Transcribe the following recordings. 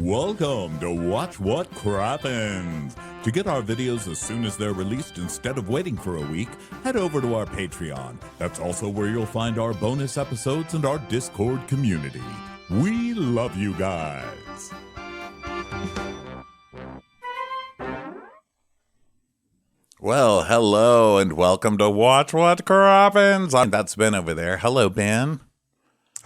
Welcome to Watch What Crappens. To get our videos as soon as they're released instead of waiting for a week, head over to our Patreon. That's also where you'll find our bonus episodes and our Discord community. We love you guys. Well, hello and welcome to Watch What Crappens. That's Ben over there. Hello, Ben.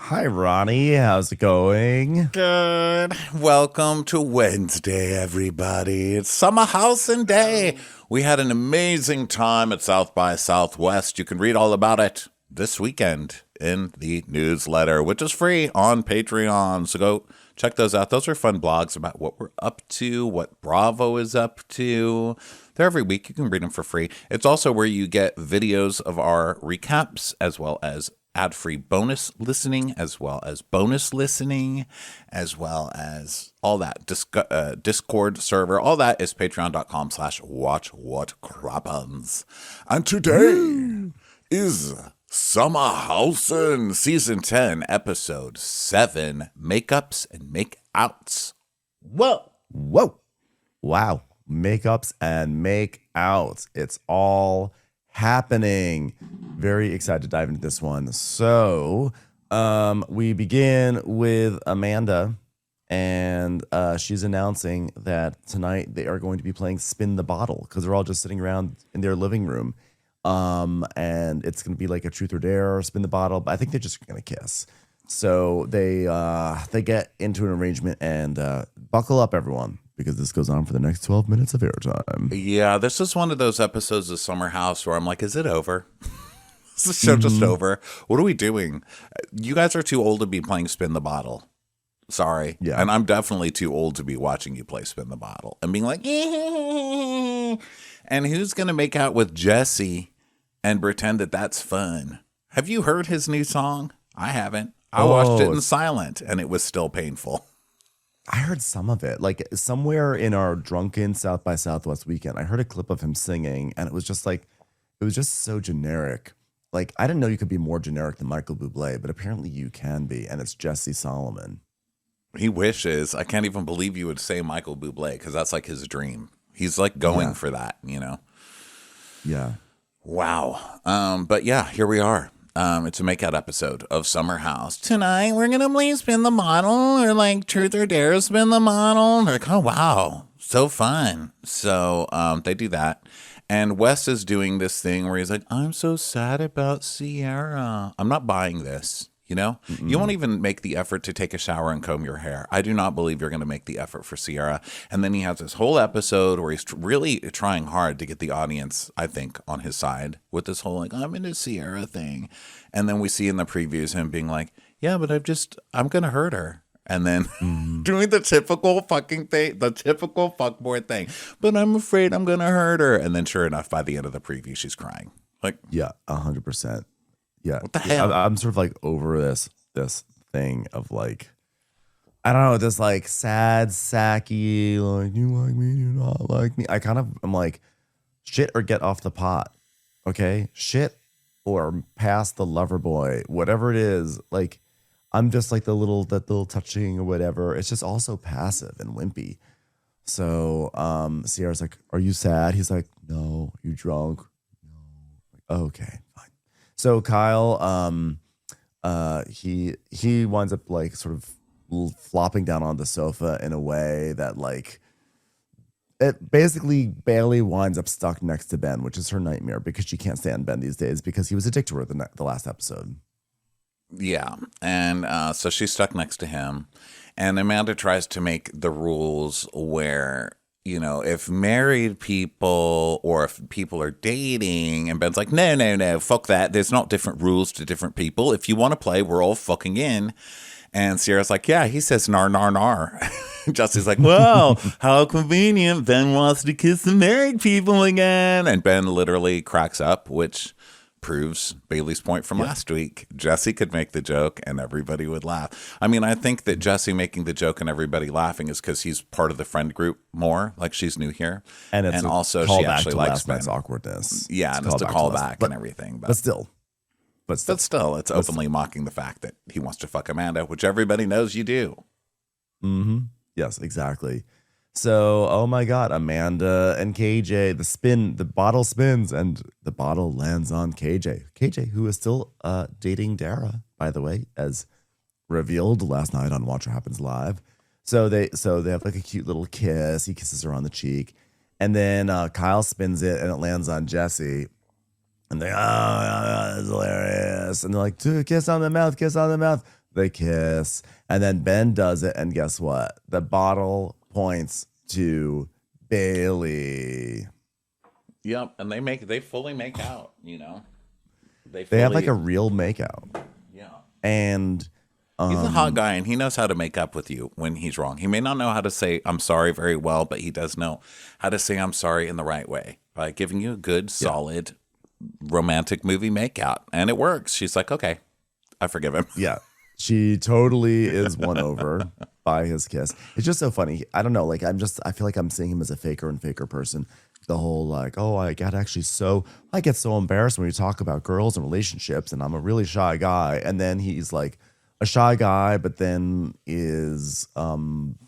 Hi, Ronnie. How's it going? Good. Welcome to Wednesday, everybody. It's Summer Housing Day. We had an amazing time at South by Southwest. You can read all about it this weekend in the newsletter, which is free on Patreon. So go check those out. Those are fun blogs about what we're up to, what Bravo is up to. They're every week. You can read them for free. It's also where you get videos of our recaps as well as ad-free bonus listening, as well as bonus listening, as well as all that Discord server. All that is patreon.com/watchwhatcrappens. And today is Summer Housing Season 10, Episode 7, Makeups and Make-Outs. Whoa. Wow. Makeups and make-outs. It's all happening. Very excited to dive into this one. So we begin with Amanda, and she's announcing that tonight they are going to be playing Spin the Bottle because they're all just sitting around in their living room. And it's going to be like a truth or dare or spin the bottle, but I think they're just going to kiss. So they get into an arrangement and buckle up, everyone, because this goes on for the next 12 minutes of airtime. Yeah, this is one of those episodes of Summer House where I'm like, is it over? Is the show just over? What are we doing? You guys are too old to be playing Spin the Bottle. Sorry. Yeah. And I'm definitely too old to be watching you play Spin the Bottle and being like, and who's going to make out with Jesse and pretend that that's fun? Have you heard his new song? I haven't. I watched it in silent and it was still painful. I heard some of it, like somewhere in our drunken South by Southwest weekend. I heard a clip of him singing, and it was just so generic. Like, I didn't know you could be more generic than Michael Bublé, but apparently you can be, and it's Jesse Solomon. He wishes. I can't even believe you would say Michael Bublé because that's like his dream. He's like going for that, you know? Yeah. Wow. But yeah, here we are. It's a make-out episode of Summer House. Tonight, we're going to play Spin the Bottle or like Truth or Dare Spin the Bottle. They're like, oh, wow, so fun. So they do that. And Wes is doing this thing where he's like, I'm so sad about Sierra. I'm not buying this. You know, you won't even make the effort to take a shower and comb your hair. I do not believe you're going to make the effort for Sierra. And then he has this whole episode where he's really trying hard to get the audience, I think, on his side with this whole, like, I'm into Sierra thing. And then we see in the previews him being like, yeah, but I'm going to hurt her. And then doing the typical fucking thing, the typical fuckboy thing. But I'm afraid I'm going to hurt her. And then sure enough, by the end of the preview, she's crying. Like, yeah, 100%. Yeah, what the hell? I'm sort of like over this thing of like, I don't know, this like sad, sacky, like, you like me, you not like me. I'm like, shit or get off the pot, okay? Shit or pass the lover boy, whatever it is. Like, I'm just like that little touching or whatever. It's just also passive and wimpy. So Sierra's like, are you sad? He's like, no. You drunk? No. Okay. So Kyle, he winds up like sort of flopping down on the sofa in a way that like it basically Bailey winds up stuck next to Ben, which is her nightmare because she can't stand Ben these days because he was a dick to her the last episode. Yeah, and so she's stuck next to him, and Amanda tries to make the rules where, you know, if married people or if people are dating, and Ben's like, no, fuck that. There's not different rules to different people. If you want to play, we're all fucking in. And Sierra's like, yeah, he says nar, nar, nar. Jesse's like, well, how convenient. Ben wants to kiss the married people again. And Ben literally cracks up, which proves Bailey's point from last week. Jesse could make the joke and everybody would laugh. I mean, I think that Jesse making the joke and everybody laughing is because he's part of the friend group more, like she's new here. And also she actually likes Ben's awkwardness. Yeah, and it's a callback and everything. But still, it's openly mocking the fact that he wants to fuck Amanda, which everybody knows you do. Mm-hmm. Yes, exactly. So, oh my God, Amanda and KJ, the bottle spins and the bottle lands on KJ. KJ, who is still dating Dara, by the way, as revealed last night on Watch What Happens Live. So they have like a cute little kiss. He kisses her on the cheek. And then Kyle spins it and it lands on Jesse. And they, that's hilarious. And they're like, dude, kiss on the mouth, kiss on the mouth. They kiss. And then Ben does it. And guess what? The bottle points to Bailey. Yep. And they fully make out, you know. They have like a real makeout. Yeah. And he's a hot guy and he knows how to make up with you when he's wrong. He may not know how to say I'm sorry very well, but he does know how to say I'm sorry in the right way by giving you a good, solid, romantic movie makeout. And it works. She's like, okay, I forgive him. Yeah. She totally is won over by his kiss. It's just so funny. I don't know. Like, I feel like I'm seeing him as a faker and faker person. The whole like, oh, I get so embarrassed when we talk about girls and relationships, and I'm a really shy guy. And then he's like a shy guy, but then is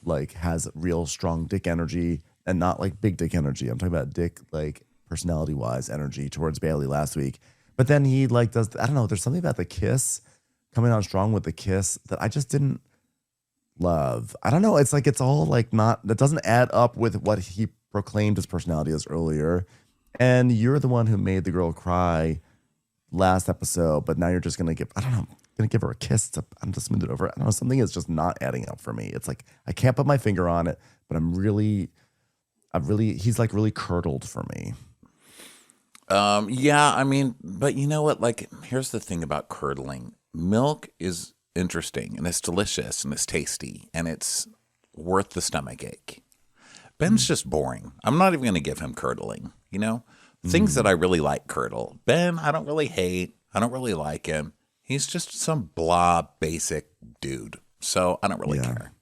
like has real strong dick energy and not like big dick energy. I'm talking about dick like personality wise energy towards Bailey last week. But then he like does, I don't know, there's something about the kiss coming on strong with the kiss that I just didn't love. I don't know. It's like, it's all like not, that doesn't add up with what he proclaimed his personality as earlier. And you're the one who made the girl cry last episode, but now you're just going to give her a kiss. I'm just moving it over. I don't know. Something is just not adding up for me. It's like, I can't put my finger on it, but he's like really curdled for me. Yeah, I mean, but you know what? Like, here's the thing about curdling. Milk is interesting and it's delicious and it's tasty and it's worth the stomach ache. Ben's just boring. I'm not even going to give him curdling, you know? Things that I really like curdle. Ben, I don't really hate. I don't really like him. He's just some blah, basic dude. So I don't really care.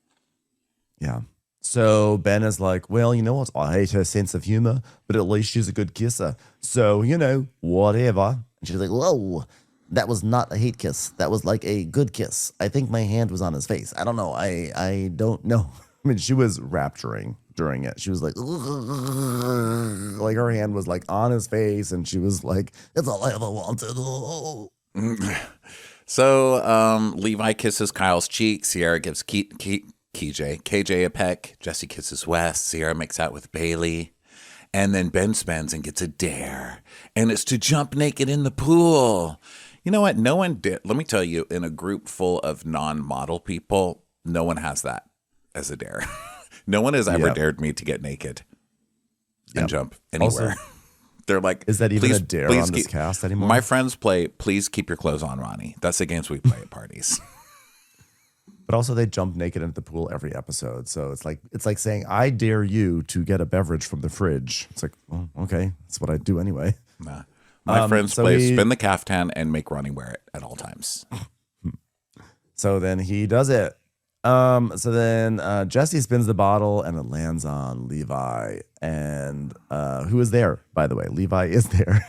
Yeah. So Ben is like, well, you know what? I hate her sense of humor, but at least she's a good kisser. So, you know, whatever. And she's like, whoa, that was not a hate kiss. That was like a good kiss. I think my hand was on his face. I don't know. I don't know. I mean, she was rapturing during it. She was like her hand was like on his face, and she was like, it's all I ever wanted. So Levi kisses Kyle's cheek. Sierra gives KJ a peck. Jesse kisses Wes. Sierra makes out with Bailey. And then Ben spins and gets a dare. And it's to jump naked in the pool. You know what? No one did. Let me tell you, in a group full of non-model people, no one has that as a dare. No one has ever dared me to get naked and jump anywhere. Also, they're like, is that even a dare on this cast anymore? My friends play, please keep your clothes on, Ronnie. That's the games we play at parties. But also they jump naked into the pool every episode. So it's like saying, I dare you to get a beverage from the fridge. It's like, well, okay, that's what I do anyway. Nah. My friends play spin the caftan and make Ronnie wear it at all times. So then he does it. So then Jesse spins the bottle and it lands on Levi. And who is there, by the way? Levi is there.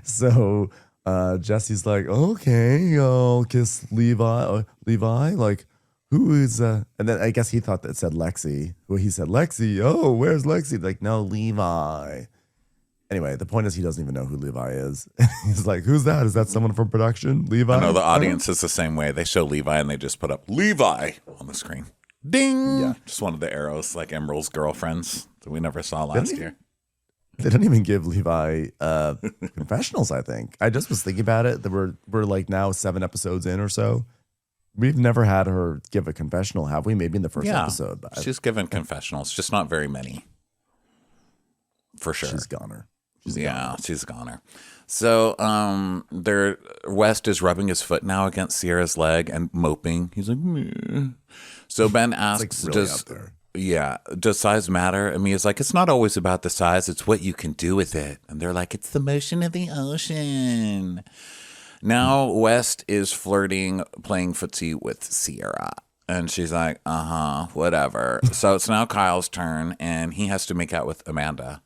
So Jesse's like, okay, I'll kiss Levi. Levi, like, who is and then I guess he thought that it said Lexi. Well, he said Lexi. Oh, where's Lexi? Like, no, Levi. Anyway, the point is he doesn't even know who Levi is. He's like, who's that? Is that someone from production? Levi? I know the audience is the same way. They show Levi and they just put up Levi on the screen. Ding! Yeah. Just one of the arrows, like Emerald's girlfriends that we never saw last year. They don't even give Levi confessionals, I think. I just was thinking about it. That we're like now 7 episodes in or so. We've never had her give a confessional, have we? Maybe in the first episode. But she's given confessionals, just not very many. For sure. She's goner. She's a goner. So West is rubbing his foot now against Sierra's leg and moping. He's like, meh. So Ben asks, like really out there. Does size matter? And Mia's like, it's not always about the size, it's what you can do with it. And they're like, it's the motion of the ocean. Now West is flirting, playing footsie with Sierra. And she's like, whatever. So it's now Kyle's turn, and he has to make out with Amanda.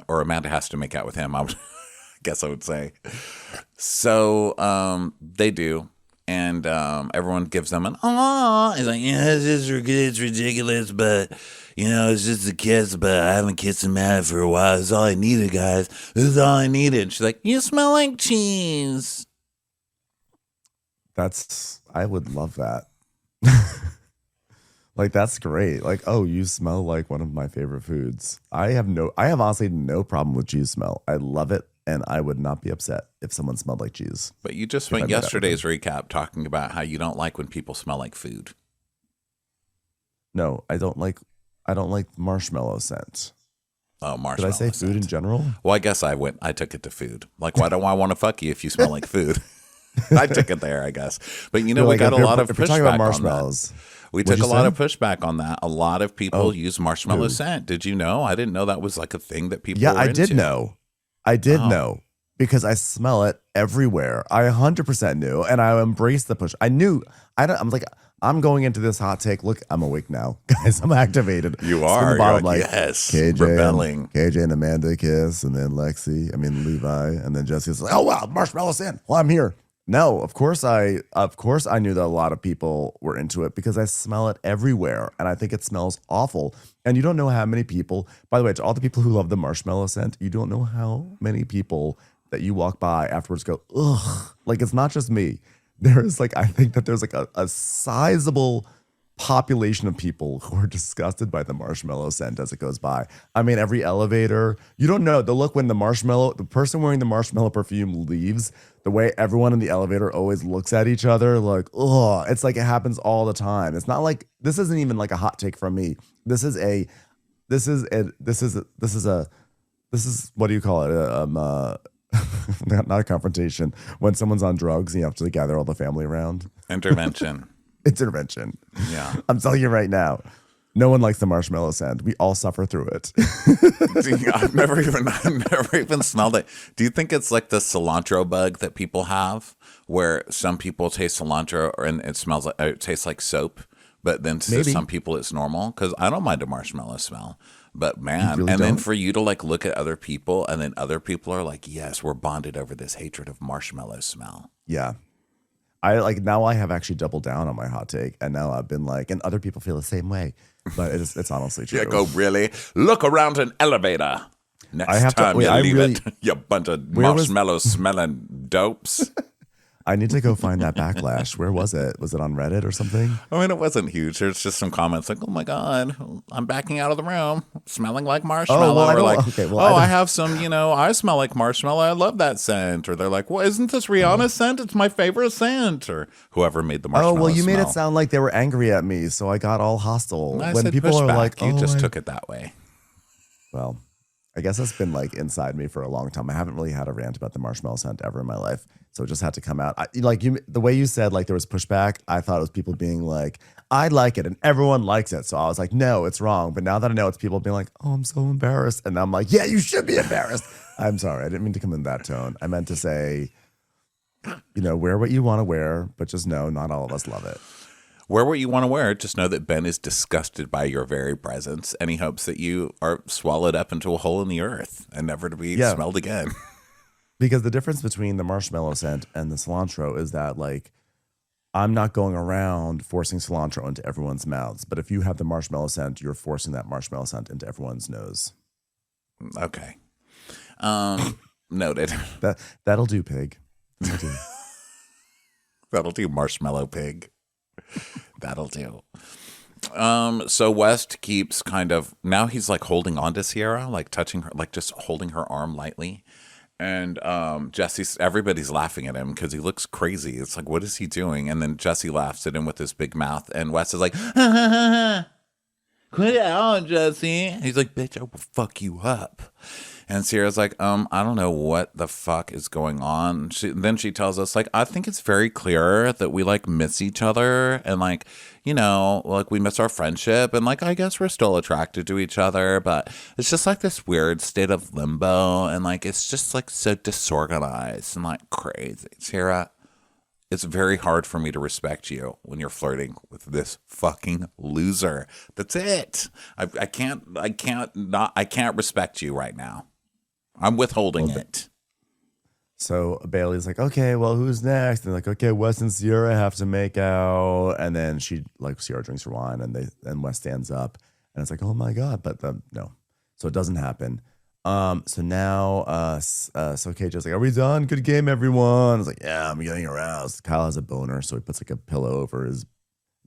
Or Amanda has to make out with him, I guess I would say. So they do. And everyone gives them an "aw." He's like, yeah, it's ridiculous, but it's just a kiss. But I haven't kissed a man for a while. It's all I needed, guys. This is all I needed. She's like, you smell like cheese. I would love that. Like, that's great. Like, oh, you smell like one of my favorite foods. I have honestly no problem with cheese smell. I love it. And I would not be upset if someone smelled like cheese. But you just went yesterday's recap talking about how you don't like when people smell like food. No, I don't like marshmallow scent. Oh, marshmallow. Did I say food in general? Well, I guess I took it to food. Like, why don't I want to fuck you if you smell like food? I took it there, I guess. But we got a lot of pushback on that. We took a lot of pushback on that. A lot of people use marshmallow scent. Did you know? I didn't know that was like a thing that people were into. I did know. I did know because I smell it everywhere. I 100% knew, and I embraced the push. I knew. I'm like, I'm going into this hot take. Look, I'm awake now, guys. I'm activated. You are. Bottom, like, yes. KJ rebelling. KJ and Amanda kiss, and then Levi, and then Jesse's like, oh wow, marshmallow sin. Well, I'm here. No, of course I knew that a lot of people were into it because I smell it everywhere, and I think it smells awful. And you don't know how many people, by the way, to all the people who love the marshmallow scent, you don't know how many people that you walk by afterwards go, ugh. Like, it's not just me. There's I think that there's a sizable population of people who are disgusted by the marshmallow scent as it goes by. I mean, every elevator, you don't know the look when the person wearing the marshmallow perfume leaves, the way everyone in the elevator always looks at each other like, oh, it's like it happens all the time. It's not like, this isn't even like a hot take from me. This is what do you call it? Not a confrontation. When someone's on drugs and you have to gather all the family around. Intervention. Intervention. Yeah. I'm telling you right now, no one likes the marshmallow scent. We all suffer through it. I've never even smelled it. Do you think it's like the cilantro bug that people have, where some people taste cilantro and it tastes like soap, but then to some people it's normal? Because I don't mind a marshmallow smell, but man, really then for you to look at other people, and then other people are like, yes, we're bonded over this hatred of marshmallow smell. Yeah. Now I have actually doubled down on my hot take, and now I've been and other people feel the same way, but it's honestly true. Yeah, go really look around an elevator. Next time you leave it, you bunch of marshmallow smelling dopes. I need to go find that backlash. Where was it? Was it on Reddit or something? I mean, it wasn't huge. There's just some comments like, oh my God, I'm backing out of the room, smelling like marshmallow. Oh, well, I have some, I smell like marshmallow. I love that scent. Or they're like, well, isn't this Rihanna's scent? It's my favorite scent. Or whoever made the marshmallow. Oh, well, you smell. made it sound like they were angry at me, so I got all hostile. I when said people are back. like, you just took it that way. Well, I guess that's been inside me for a long time. I haven't really had a rant about the marshmallow scent ever in my life. So it just had to come out. The way you said there was pushback, I thought it was people being like, I like it and everyone likes it. So I was like, no, it's wrong. But now that I know it's people being like, oh, I'm so embarrassed. And I'm like, yeah, you should be embarrassed. I'm sorry. I didn't mean to come in that tone. I meant to say, wear what you want to wear, but just know not all of us love it. Wear what you want to wear. Just know that Ben is disgusted by your very presence, and he hopes that you are swallowed up into a hole in the earth and never to be smelled again. Because the difference between the marshmallow scent and the cilantro is that, I'm not going around forcing cilantro into everyone's mouths. But if you have the marshmallow scent, you're forcing that marshmallow scent into everyone's nose. Okay. Noted. That'll do, pig. That'll do. That'll do, marshmallow pig. That'll do. So West keeps now he's holding on to Sierra, touching her, just holding her arm lightly. And everybody's laughing at him because he looks crazy. It's like, what is he doing? And then Jesse laughs at him with his big mouth. And Wes is like, ha, ha, ha, ha. Quit it out, Jesse. And he's like, bitch, I will fuck you up. And Sierra's like, I don't know what the fuck is going on. Then she tells us, I think it's very clear that we miss each other, and we miss our friendship, and I guess we're still attracted to each other, but it's just this weird state of limbo, and it's just so disorganized and crazy. Sierra, it's very hard for me to respect you when you're flirting with this fucking loser. That's it. I can't respect you right now. I'm withholding it. So Bailey's like, okay, well, who's next? And they're like, okay, Wes and Sierra have to make out. And then Sierra drinks her wine and Wes stands up. And it's like, oh my God. But no. So it doesn't happen. So now, so KJ's like, are we done? Good game, everyone. I was like, yeah, I'm getting aroused. Kyle has a boner. So he puts like a pillow over his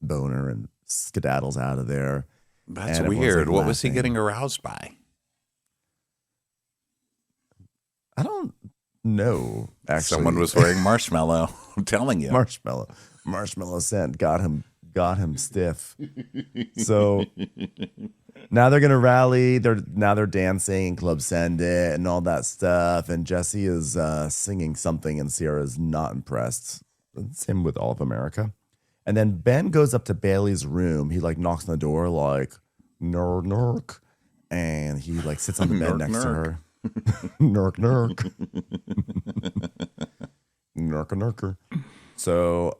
boner and skedaddles out of there. That's weird. What was he getting aroused by? I don't know. Actually, someone was wearing marshmallow. I'm telling you, marshmallow scent got him stiff. So now they're gonna rally. They're dancing, Club Send It, and all that stuff. And Jesse is singing something, and Sierra's not impressed. Same with all of America. And then Ben goes up to Bailey's room. He like knocks on the door, like nurk, and he like sits on the bed next to her. Nurk. Nurker. So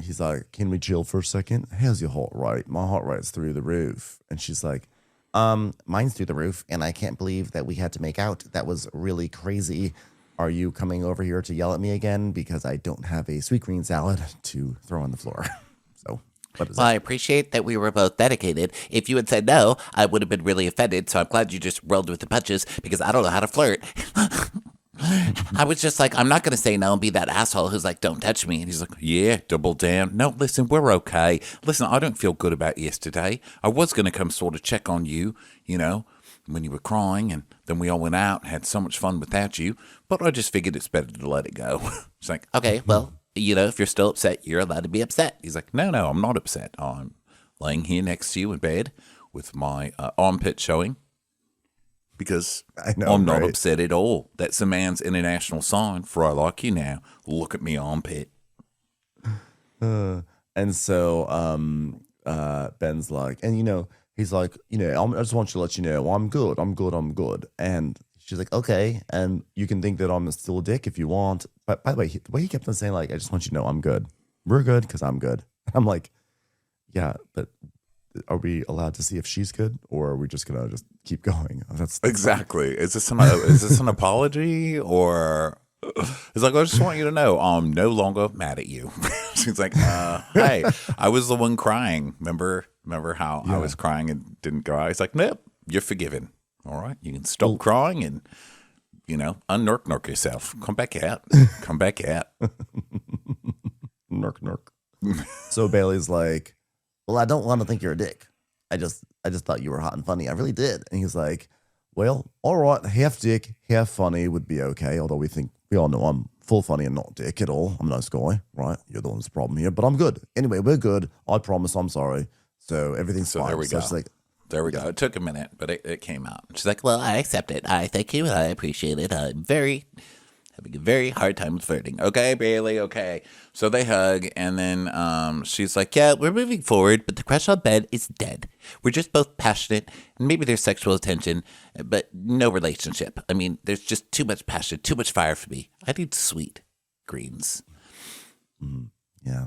he's like, can we chill for a second? How's your heart rate? My heart rate's through the roof. And she's like, mine's through the roof, and I can't believe that we had to make out. That was really crazy. Are you coming over here to yell at me again? Because I don't have a sweet green salad to throw on the floor. So well, I appreciate that we were both dedicated. If you had said no, I would have been really offended. So I'm glad you just rolled with the punches because I don't know how to flirt. I was just like, I'm not going to say no and be that asshole who's like, don't touch me. And he's like, yeah, double down. No, listen, we're okay. Listen, I don't feel good about yesterday. I was going to come sort of check on you, when you were crying. And then we all went out and had so much fun without you. But I just figured it's better to let it go. It's like, okay, well. If you're still upset, you're allowed to be upset. He's like, no, I'm not upset. I'm laying here next to you in bed with my armpit showing because I'm not upset at all. That's a man's international sign for I like you now. Look at me armpit. And so Ben's like, and he's like, I just want you to let you know, I'm good. And she's like, okay, and you can think that I'm still a dick if you want. But by the way he kept on saying, like, I just want you to know I'm good. We're good because I'm good. I'm like, yeah, but are we allowed to see if she's good, or are we just gonna just keep going? That's exactly. Is this an apology, or it's like, I just want you to know I'm no longer mad at you. She's like, hey, I was the one crying. Remember how I was crying and didn't cry? He's like, nope, you're forgiven. All right, you can stop crying and, unnurk yourself. Come back out. Nurk. So Bailey's like, well, I don't want to think you're a dick. I just thought you were hot and funny. I really did. And he's like, well, all right, half dick, half funny would be okay. Although we all know I'm full funny and not dick at all. I'm a nice guy, right? You're the one that's the problem here, but I'm good. Anyway, we're good. I promise. I'm sorry. So everything's fine. There we go. There we go. It took a minute, but it came out. She's like, well, I accept it. I thank you. I appreciate it. I'm having a very hard time flirting. Okay, Bailey, okay. So they hug, and then she's like, yeah, we're moving forward, but the crush on Ben is dead. We're just both passionate, and maybe there's sexual attention, but no relationship. I mean, there's just too much passion, too much fire for me. I need sweet greens. Yeah.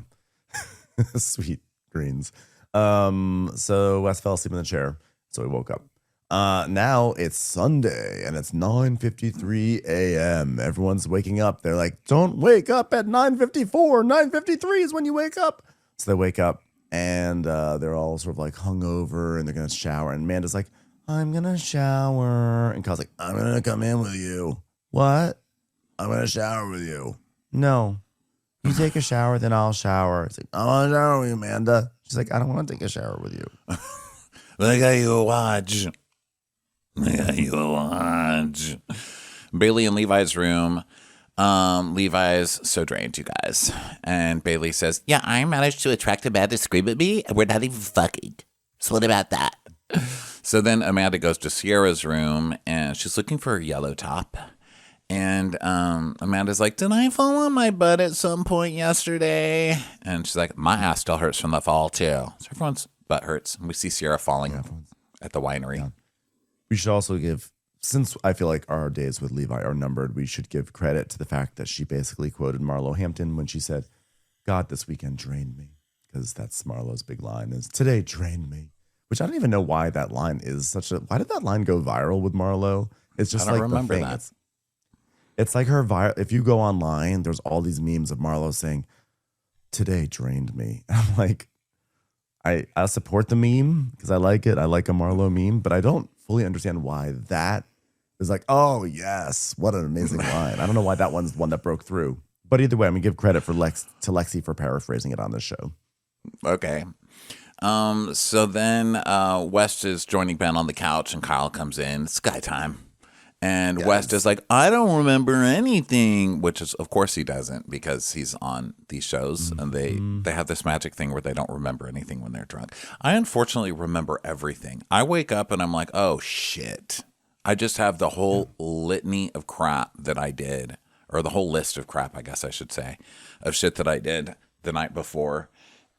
Sweet greens. So Wes fell asleep in the chair, so he woke up. Now it's Sunday and it's 9:53 a.m. Everyone's waking up. They're like, don't wake up at 9:54. 9:53 is when you wake up. So they wake up and they're all sort of like hungover and they're going to shower. And Amanda's like, I'm going to shower. And Kyle's like, I'm going to come in with you. What? I'm going to shower with you. No. You take a shower, then I'll shower. It's like, I want to shower with you, Amanda. She's like, I don't want to take a shower with you. I got you a watch. Bailey in Levi's room. Levi's so drained, you guys. And Bailey says, yeah, I managed to attract a man to scream at me, and we're not even fucking. So what about that? So then Amanda goes to Sierra's room, and she's looking for a yellow top. And Amanda's like, did I fall on my butt at some point yesterday? And she's like, my ass still hurts from the fall, too. So everyone's butt hurts. And we see Sierra falling at the winery. Yeah. We should also give, since I feel like our days with Levi are numbered, we should give credit to the fact that she basically quoted Marlo Hampton when she said, God, this weekend drained me. Because that's Marlo's big line is, today drained me. Which I don't even know why that line is why did that line go viral with Marlo? It's just I don't like remember the thing. that. It's like if you go online, there's all these memes of Marlo saying, "Today drained me." I'm like, I support the meme because I like it. I like a Marlo meme, but I don't fully understand why that is like, oh yes, what an amazing line. I don't know why that one's the one that broke through. But either way, I'm gonna give credit to Lexi for paraphrasing it on this show. Okay. So then West is joining Ben on the couch and Kyle comes in. It's Sky time. And Yes. West is like, I don't remember anything, which is, of course, he doesn't because he's on these shows and they have this magic thing where they don't remember anything when they're drunk. I unfortunately remember everything. I wake up and I'm like, oh, shit. I just have the whole litany of crap that I did, or the whole list of crap, I guess I should say, of shit that I did the night before,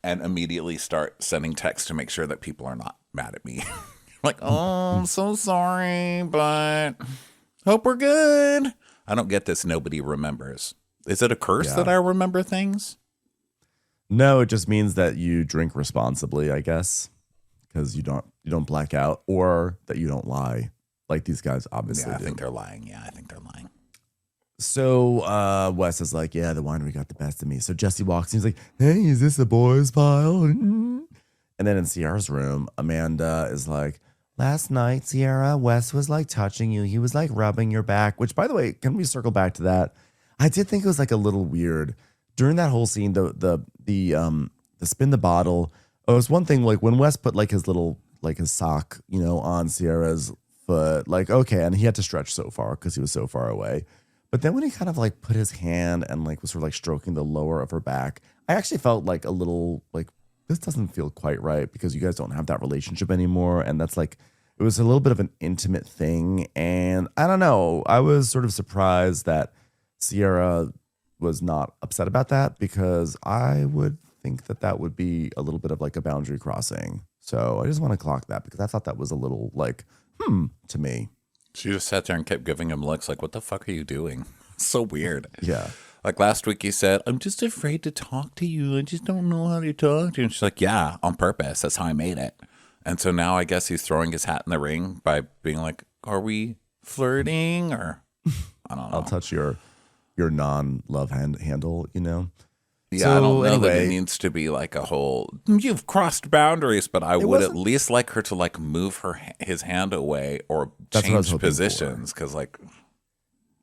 and immediately start sending texts to make sure that people are not mad at me. Like, oh, I'm so sorry, but hope we're good. I don't get this. Nobody remembers. Is it a curse that I remember things? No, it just means that you drink responsibly, I guess, because you don't black out, or that you don't lie, like these guys obviously Yeah, I do. think they're lying. Yeah, I think they're lying. So Wes is like, yeah, the winery got the best of me. So Jesse walks in, he's like, hey, is this a boys' pile? And then in Sierra's room, Amanda is like, last night, Sierra, Wes was like touching you. He was like rubbing your back, which, by the way, can we circle back to that? I did think it was like a little weird during that whole scene. The spin the bottle. It was one thing, like when Wes put like his little, like his sock, on Sierra's foot, like, okay. And he had to stretch so far because he was so far away. But then when he kind of like put his hand and like was sort of like stroking the lower of her back, I actually felt like a little like, this doesn't feel quite right because you guys don't have that relationship anymore. And that's like, it was a little bit of an intimate thing. And I don't know, I was sort of surprised that Sierra was not upset about that, because I would think that that would be a little bit of like a boundary crossing. So I just want to clock that because I thought that was a little like, to me. She just sat there and kept giving him looks like, what the fuck are you doing? So weird. Yeah. Like last week he said, I'm just afraid to talk to you. I just don't know how to talk to you. And she's like, yeah, on purpose. That's how I made it. And so now I guess he's throwing his hat in the ring by being like, are we flirting? Or I don't know. I'll touch your non-love handle, Yeah, So, I don't know that anyway. it needs to be like a whole, you've crossed boundaries, but I would at wasn't- least like her to like move his hand away or That's what I was change hoping positions. Because like,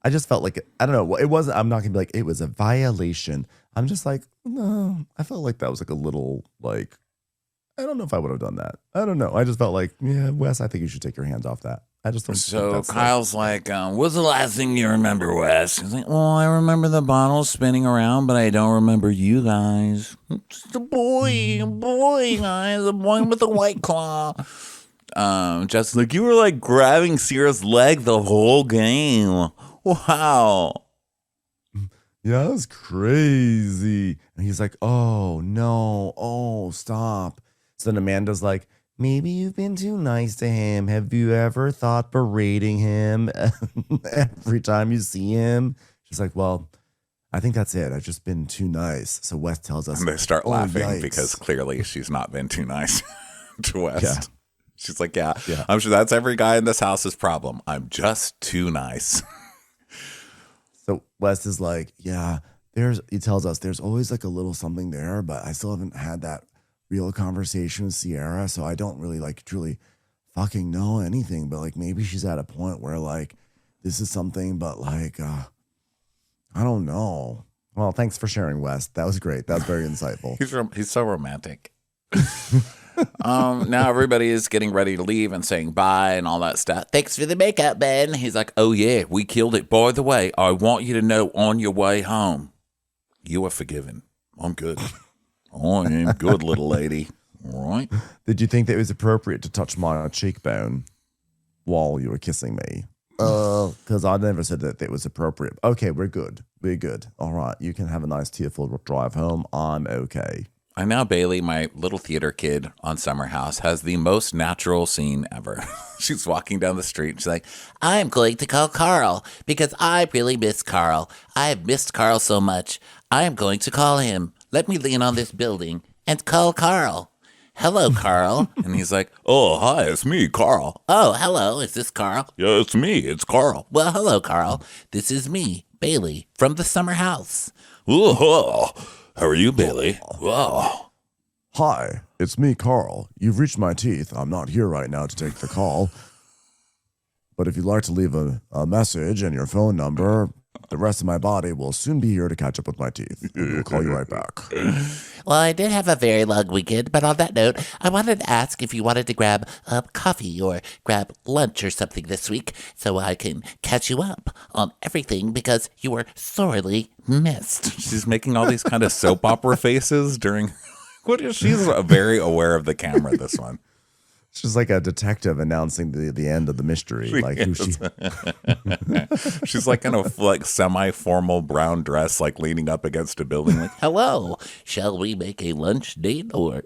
I just felt like, I don't know. It wasn't, I'm not going to be like, it was a violation. I'm just like, no, I felt like that was like a little like, I don't know if I would have done that. I don't know. I just felt like, yeah, Wes, I think you should take your hands off that. I just don't think so that's Kyle's like, what's the last thing you remember, Wes? He's like, well, I remember the bottles spinning around, but I don't remember you guys. Just a boy, guys, a boy with a white claw. Just like, you were like grabbing Sierra's leg the whole game. Wow. yeah, that was crazy. And he's like, oh, no. Oh, stop. So then Amanda's like, maybe you've been too nice to him. Have you ever thought berating him every time you see him? She's like, well, I think that's it. I've just been too nice. So Wes tells us. And they start "Oh, laughing yikes." because clearly she's not been too nice to West. Yeah. She's like, yeah, Yeah. I'm sure that's every guy in this house's problem. I'm just too nice. So Wes is like, yeah, he tells us there's always like a little something there, but I still haven't had that real conversation with Sierra. So I don't really like truly fucking know anything, but like maybe she's at a point where like this is something, but like, I don't know. Well, thanks for sharing, Wes. That was great. That was very insightful. He's so romantic. Now everybody is getting ready to leave and saying bye and all that stuff. Thanks for the makeup, Ben. He's like, oh yeah, we killed it. By the way, I want you to know on your way home, you are forgiven. I'm good. I am good, little lady. All right. Did you think that it was appropriate to touch my cheekbone while you were kissing me? Because I never said that it was appropriate. Okay, we're good. We're good. All right. You can have a nice tearful drive home. I'm okay. I now Bailey, my little theater kid on Summer House, has the most natural scene ever. She's walking down the street. She's like, I'm going to call Carl because I really miss Carl. I have missed Carl so much. I am going to call him. Let me lean on this building and call Carl. hello, Carl. And he's like, oh, hi, it's me, Carl. Oh, hello, is this Carl? Yeah, it's me, it's Carl. Well, hello, Carl. This is me, Bailey, from the summer house. Oh, how are you, Bailey? Wow. Hi, it's me, Carl. You've reached my teeth. I'm not here right now to take the call. But if you'd like to leave a message and your phone number, the rest of my body will soon be here to catch up with my teeth. We'll call you right back. Well, I did have a very long weekend, but on that note, I wanted to ask if you wanted to grab coffee or grab lunch or something this week so I can catch you up on everything because you were sorely missed. She's making all these kind of soap opera faces during... She's very aware of the camera, this one. She's like a detective announcing the end of the mystery. Like who she? She's like in a like semi-formal brown dress, like leaning up against a building. Like, hello, shall we make a lunch date? Or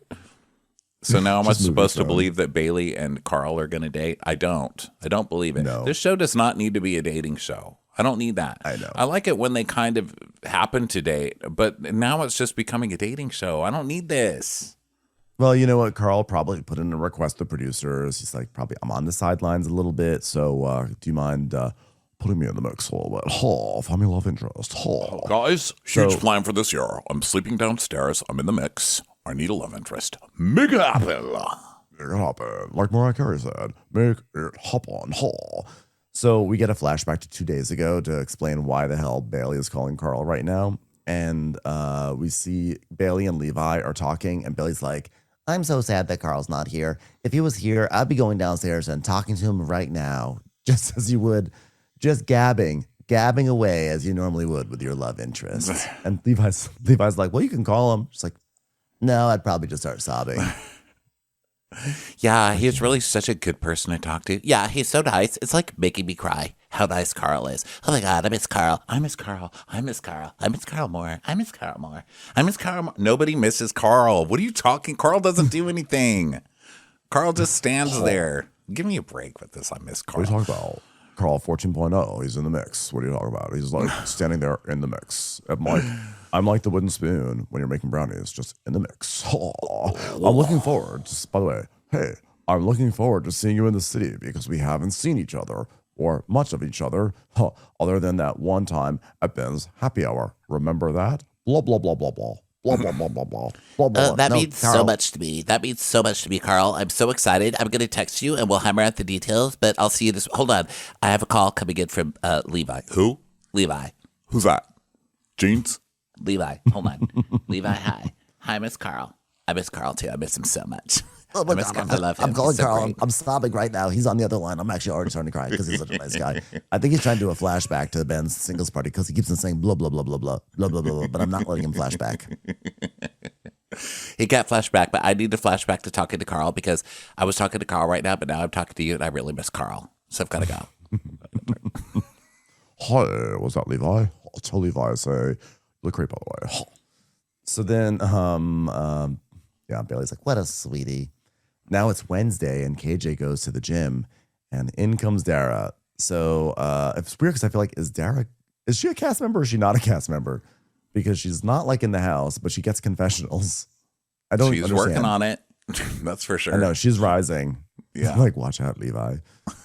so now am I supposed to believe that Bailey and Carl are going to date? I don't believe it. No. This show does not need to be a dating show. I don't need that. I know. I like it when they kind of happen to date, but now it's just becoming a dating show. I don't need this. Well, you know what? Carl probably put in a request to producers. He's like, probably, I'm on the sidelines a little bit. So do you mind putting me in the mix a little bit? Find me love interest. Guys, huge plan for this year. I'm sleeping downstairs. I'm in the mix. I need a love interest. Make it happen. Make it happen. Like Mariah Carey said, make it happen. So we get a flashback to 2 days ago to explain why the hell Bailey is calling Carl right now. And we see Bailey and Levi are talking, and Bailey's like, I'm so sad that Carl's not here. If he was here, I'd be going downstairs and talking to him right now, just as you would, just gabbing away as you normally would with your love interest. And Levi's like, well, you can call him. She's like, no, I'd probably just start sobbing. Yeah, he's really such a good person to talk to. Yeah, he's so nice. It's like making me cry how nice Carl is. Oh my God, I miss Carl. I miss Carl. I miss Carl. I miss Carl more. I miss Carl more. I miss Carl more. Nobody misses Carl. What are you talking? Carl doesn't do anything. Carl just stands there. Give me a break with this. I miss Carl. What are you talking about? Carl 14.0. He's in the mix. What are you talking about? He's like standing there in the mix. I'm like the wooden spoon when you're making brownies, just in the mix. I'm looking forward. By the way, hey, I'm looking forward to seeing you in the city because we haven't seen each other or much of each other other than that one time at Ben's happy hour. Remember that? Blah, blah, blah, blah, blah. Blah, blah, blah, blah, blah, blah, blah. That means so much to me. That means so much to me, Carl. I'm so excited. I'm going to text you and we'll hammer out the details, but I'll see you this. Hold on. I have a call coming in from Levi. Who? Levi. Who's that? Jeans? Levi. Hold on. Levi, hi. Hi, Miss Carl. I miss Carl too. I miss him so much. Oh my God, I love him. I'm calling He's so Carl. great. I'm sobbing right now. He's on the other line. I'm actually already starting to cry because he's such a nice guy. I think he's trying to do a flashback to Ben's singles party because he keeps on saying blah, blah, blah, blah, blah, blah, blah, blah, but I'm not letting him flashback. He got flashback, but I need to flashback to talking to Carl because I was talking to Carl right now, but now I'm talking to you and I really miss Carl. So I've got to go. Hi, was that Levi? I'll tell Levi I say, you look great, by the way. So then, yeah, Bailey's like, what a sweetie. Now it's Wednesday and KJ goes to the gym and in comes Dara. So it's weird because I feel like, is she a cast member or is she not a cast member? Because she's not like in the house, but she gets confessionals. I don't She's understand. working on it. That's for sure. I know, she's rising. Yeah. Like, watch out, Levi.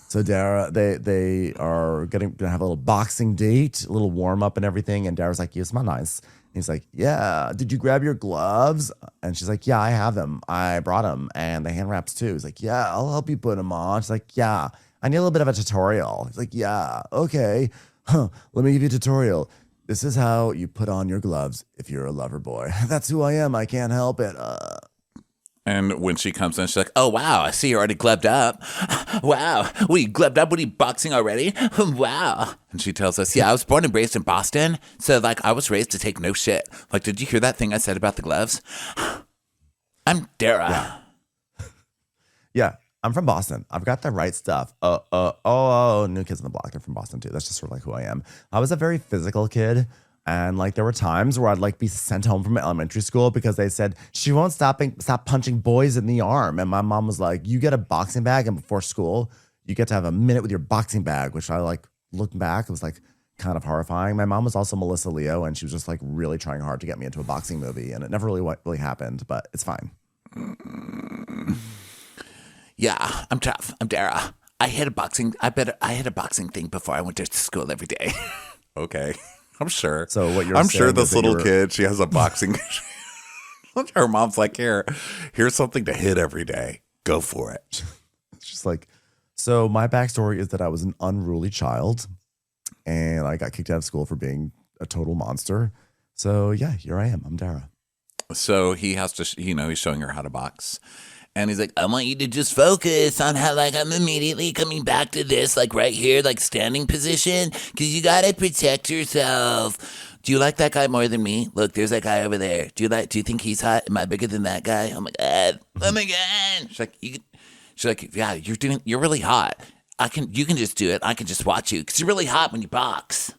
So Dara, they are gonna have a little boxing date, a little warm up and everything. And Dara's like, you smell nice. And he's like, yeah, did you grab your gloves? And she's like, yeah, I have them. I brought them. And the hand wraps too. He's like, yeah, I'll help you put them on. She's like, yeah, I need a little bit of a tutorial. He's like, yeah, okay. Let me give you a tutorial. This is how you put on your gloves if you're a lover boy. That's who I am. I can't help it. And when she comes in, she's like, oh, wow, I see you're already gloved up. Wow, we gloved up? What are you, boxing already? Wow. And she tells us, yeah, I was born and raised in Boston. So, like, I was raised to take no shit. Like, did you hear that thing I said about the gloves? I'm Dara. Yeah, I'm from Boston. I've got the right stuff. New Kids on the Block. They're from Boston, too. That's just sort of like who I am. I was a very physical kid. And like there were times where I'd like be sent home from elementary school because they said she won't stop punching boys in the arm. And my mom was like, you get a boxing bag and before school, you get to have a minute with your boxing bag, which I like looking back, it was like kind of horrifying. My mom was also Melissa Leo and she was just like really trying hard to get me into a boxing movie. And it never really happened, but it's fine. Yeah, I'm tough. I'm Dara. I hit a boxing thing before I went to school every day. Okay. I'm sure. So what you're I'm saying sure is this that little you're- kid, she has a boxing. Her mom's like, here's something to hit every day. Go for it. It's just like, so my backstory is that I was an unruly child and I got kicked out of school for being a total monster. So yeah, here I am. I'm Dara. So he has to, he's showing her how to box. And he's like, I want you to just focus on how, like, I'm immediately coming back to this, like, right here, like, standing position, because you got to protect yourself. Do you like that guy more than me? Look, there's that guy over there. Do you think he's hot? Am I bigger than that guy? Oh, my God. Oh, my God. She's like, yeah, you're really hot. You can just do it. I can just watch you, because you're really hot when you box.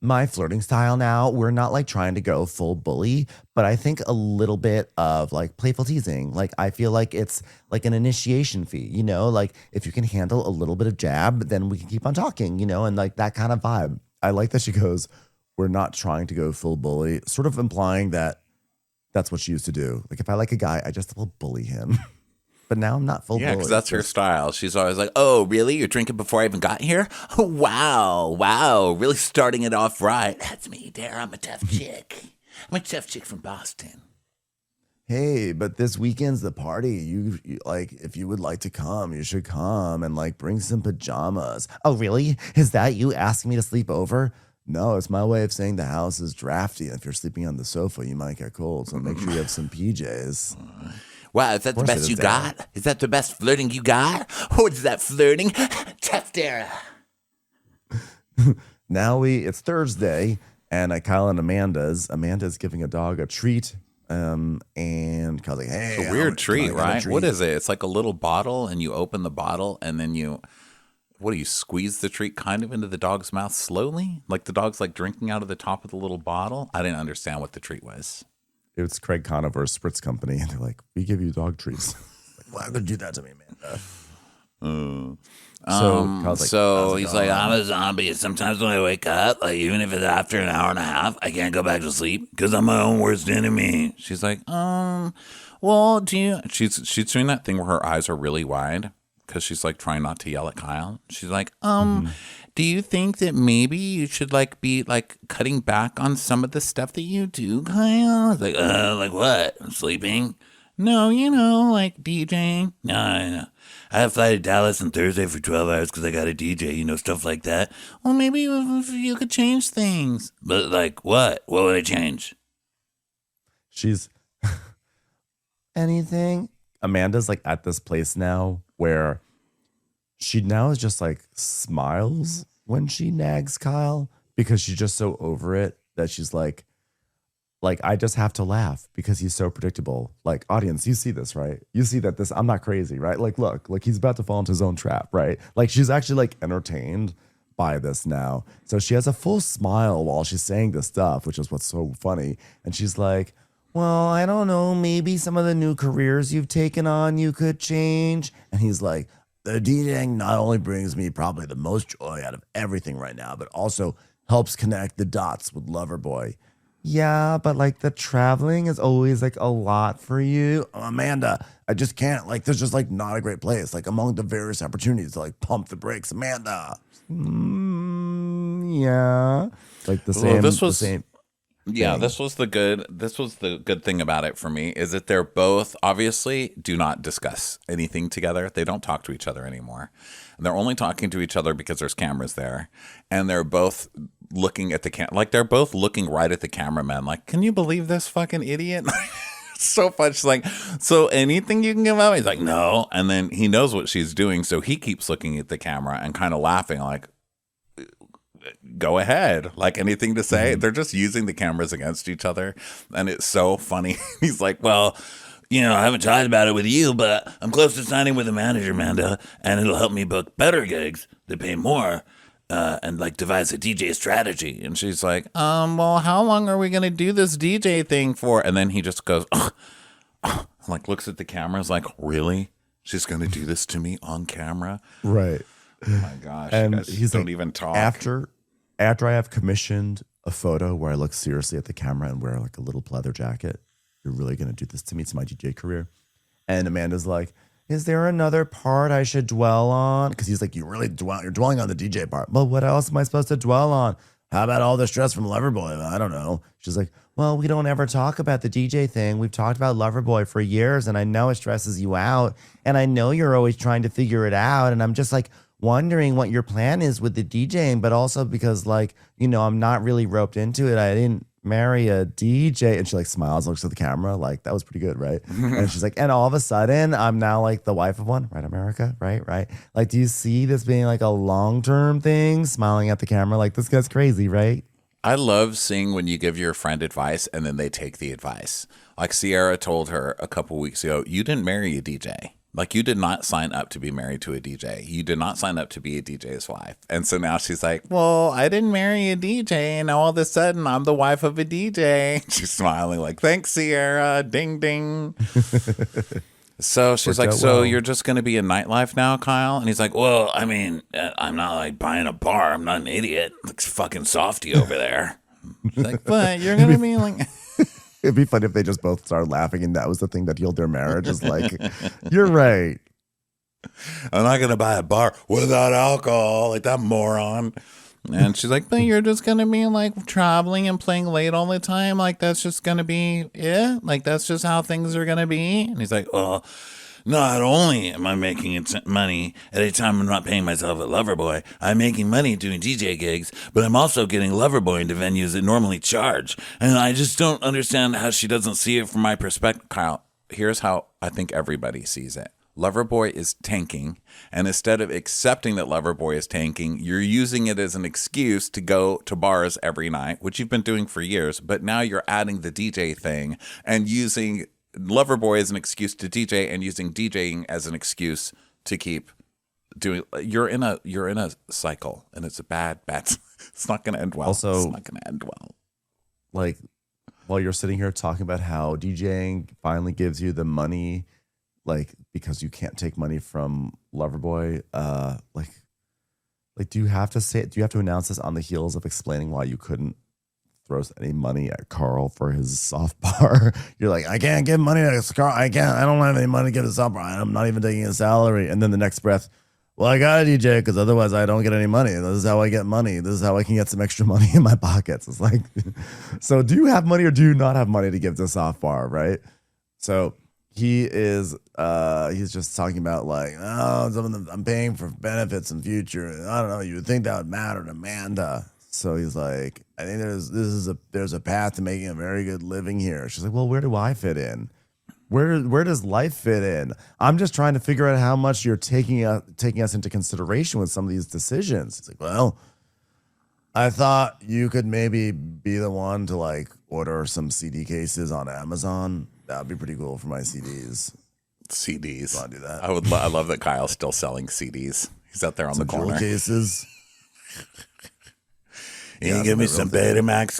My flirting style now, we're not like trying to go full bully, but I think a little bit of like playful teasing. Like I feel like it's like an initiation fee, like if you can handle a little bit of jab, then we can keep on talking, and like that kind of vibe. I like that she goes, we're not trying to go full bully, sort of implying that that's what she used to do. Like if I like a guy, I just will bully him. But now I'm not full bully. Yeah, because that's her style. She's always like, oh, really? You're drinking before I even got here? Oh, wow. Really starting it off right. That's me, Dara. I'm a tough chick. I'm a tough chick from Boston. Hey, but this weekend's the party. You like, if you would like to come, you should come and like bring some pajamas. Oh, really? Is that you asking me to sleep over? No, it's my way of saying the house is drafty. And if you're sleeping on the sofa, you might get cold. So make sure you have some PJs. Wow, is that the best you got? Is that the best flirting you got? Or is that flirting? Tough Dara. Now it's Thursday, and at Kyle and Amanda's giving a dog a treat. And Kyle's like, hey. It's a weird treat, right? What is it? It's like a little bottle, and you open the bottle, and then you squeeze the treat kind of into the dog's mouth slowly? Like the dog's like drinking out of the top of the little bottle? I didn't understand what the treat was. It was Craig Conover's Spritz Company, and they're like, we give you dog treats. Like, why would you do that to me, Amanda? So he's like, I'm a zombie. Sometimes when I wake up, like even if it's after an hour and a half, I can't go back to sleep because I'm my own worst enemy. She's like, well, she's doing that thing where her eyes are really wide because she's like trying not to yell at Kyle. She's like, do you think that maybe you should like be like cutting back on some of the stuff that you do, Kyle? It's like what? I'm sleeping. No, like DJing. No. I have to fly to Dallas on Thursday for 12 hours because I got a DJ, stuff like that. Well, maybe if you could change things. But like what? What would I change? She's anything. Amanda's like at this place now where she now is just like smiles when she nags Kyle because she's just so over it that she's like I just have to laugh because he's so predictable. Like, audience, you see this, right? You see that I'm not crazy, right? Like, look, like he's about to fall into his own trap, right? Like she's actually like entertained by this now. So she has a full smile while she's saying this stuff, which is what's so funny. And she's like, well, I don't know, maybe some of the new careers you've taken on, you could change. And he's like, the DJing not only brings me probably the most joy out of everything right now, but also helps connect the dots with Loverboy. Yeah, but like the traveling is always like a lot for you. Amanda, I just can't. Like, there's just like not a great place. Like among the various opportunities to like pump the brakes, Amanda. Yeah. Like the same. This was the same. Yeah, this was the good thing about it for me is that they're both obviously do not discuss anything together. They don't talk to each other anymore. And they're only talking to each other because there's cameras there. And they're both looking at the like they're both looking right at the cameraman like, can you believe this fucking idiot? It's so fun. She's like, so anything you can give out? He's like, no. And then he knows what she's doing, so he keeps looking at the camera and kind of laughing like, go ahead, like anything to say. They're just using the cameras against each other, and it's so funny. He's like, well, I haven't talked about it with you, but I'm close to signing with a manager, Amanda, and it'll help me book better gigs that pay more and like devise a DJ strategy. And she's like, well, how long are we gonna do this DJ thing for? And then he just goes like looks at the cameras like, really? She's gonna do this to me on camera? Right. Oh my gosh. And you guys he's don't like, even talk. After I have commissioned a photo where I look seriously at the camera and wear like a little pleather jacket, you're really going to do this to me? It's my DJ career. And Amanda's like, is there another part I should dwell on? Because he's like, you're dwelling on the DJ part. Well, what else am I supposed to dwell on? How about all the stress from Loverboy? I don't know. She's like, well, we don't ever talk about the DJ thing. We've talked about Loverboy for years, and I know it stresses you out, and I know you're always trying to figure it out, and I'm just like wondering what your plan is with the DJing, but also because like, I'm not really roped into it. I didn't marry a DJ. And she like smiles, looks at the camera, like that was pretty good, right? And she's like, and all of a sudden I'm now like the wife of one, right, America? Right. Like, do you see this being like a long-term thing? Smiling at the camera, like this guy's crazy, right? I love seeing when you give your friend advice and then they take the advice. Like Sierra told her a couple weeks ago, you didn't marry a DJ. Like, you did not sign up to be married to a DJ. You did not sign up to be a DJ's wife. And so now she's like, well, I didn't marry a DJ. And now all of a sudden I'm the wife of a DJ. She's smiling like, thanks, Sierra. Ding, ding. So she's like, so you're just going to be in nightlife now, Kyle? And he's like, well, I mean, I'm not like buying a bar. I'm not an idiot. Looks fucking softy over there. She's like, but you're going to be like... It'd be funny if they just both started laughing and that was the thing that healed their marriage. Is like, you're right. I'm not going to buy a bar without alcohol, like that moron. And she's like, but you're just going to be like traveling and playing late all the time. Like, that's just going to be it. Like, that's just how things are going to be. And he's like, well, not only am I making money at a time I'm not paying myself at Loverboy, I'm making money doing DJ gigs, but I'm also getting Loverboy into venues that normally charge. And I just don't understand how she doesn't see it from my perspective. Kyle, here's how I think everybody sees it. Loverboy is tanking, and instead of accepting that Loverboy is tanking, you're using it as an excuse to go to bars every night, which you've been doing for years, but now you're adding the DJ thing and using Loverboy as an excuse to DJ and using DJing as an excuse to keep doing. You're in a cycle, and it's a bad. It's not going to end well. Also, it's not going to end well. Like, while you're sitting here talking about how DJing finally gives you the money, like because you can't take money from Loverboy, like do you have to announce this on the heels of explaining why you couldn't throw any money at Carl for his soft bar? You're like, I can't give money to Carl. I don't have any money to give to soft bar. I'm not even taking a salary. And then the next breath, well, I got a DJ because otherwise I don't get any money. This is how I get money. This is how I can get some extra money in my pockets. It's like, so do you have money or do you not have money to give to soft bar, right? So he's just talking about like, oh, I'm paying for benefits in future. I don't know. You would think that would matter to Amanda. So he's like, I think there's a path to making a very good living here. She's like, well, where do I fit in? Where does life fit in? I'm just trying to figure out how much you're taking us into consideration with some of these decisions. It's like, well, I thought you could maybe be the one to like order some CD cases on Amazon. That'd be pretty cool for my CDs. CDs. Want to do that? I love that Kyle's still selling CDs. He's out there on the corner. Jewel cases. You give me some Betamax,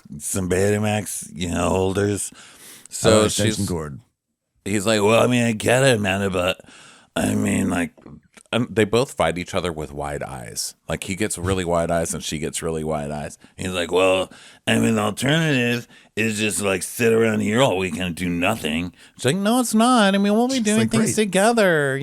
holders. So extension cord. He's like, well, I mean, I get it, man, but I mean, like, they both fight each other with wide eyes. Like, he gets really wide eyes and she gets really wide eyes. He's like, well, I mean, the alternative is just like sit around here all weekend and do nothing. She's like, no, it's not. I mean, we'll be doing things together,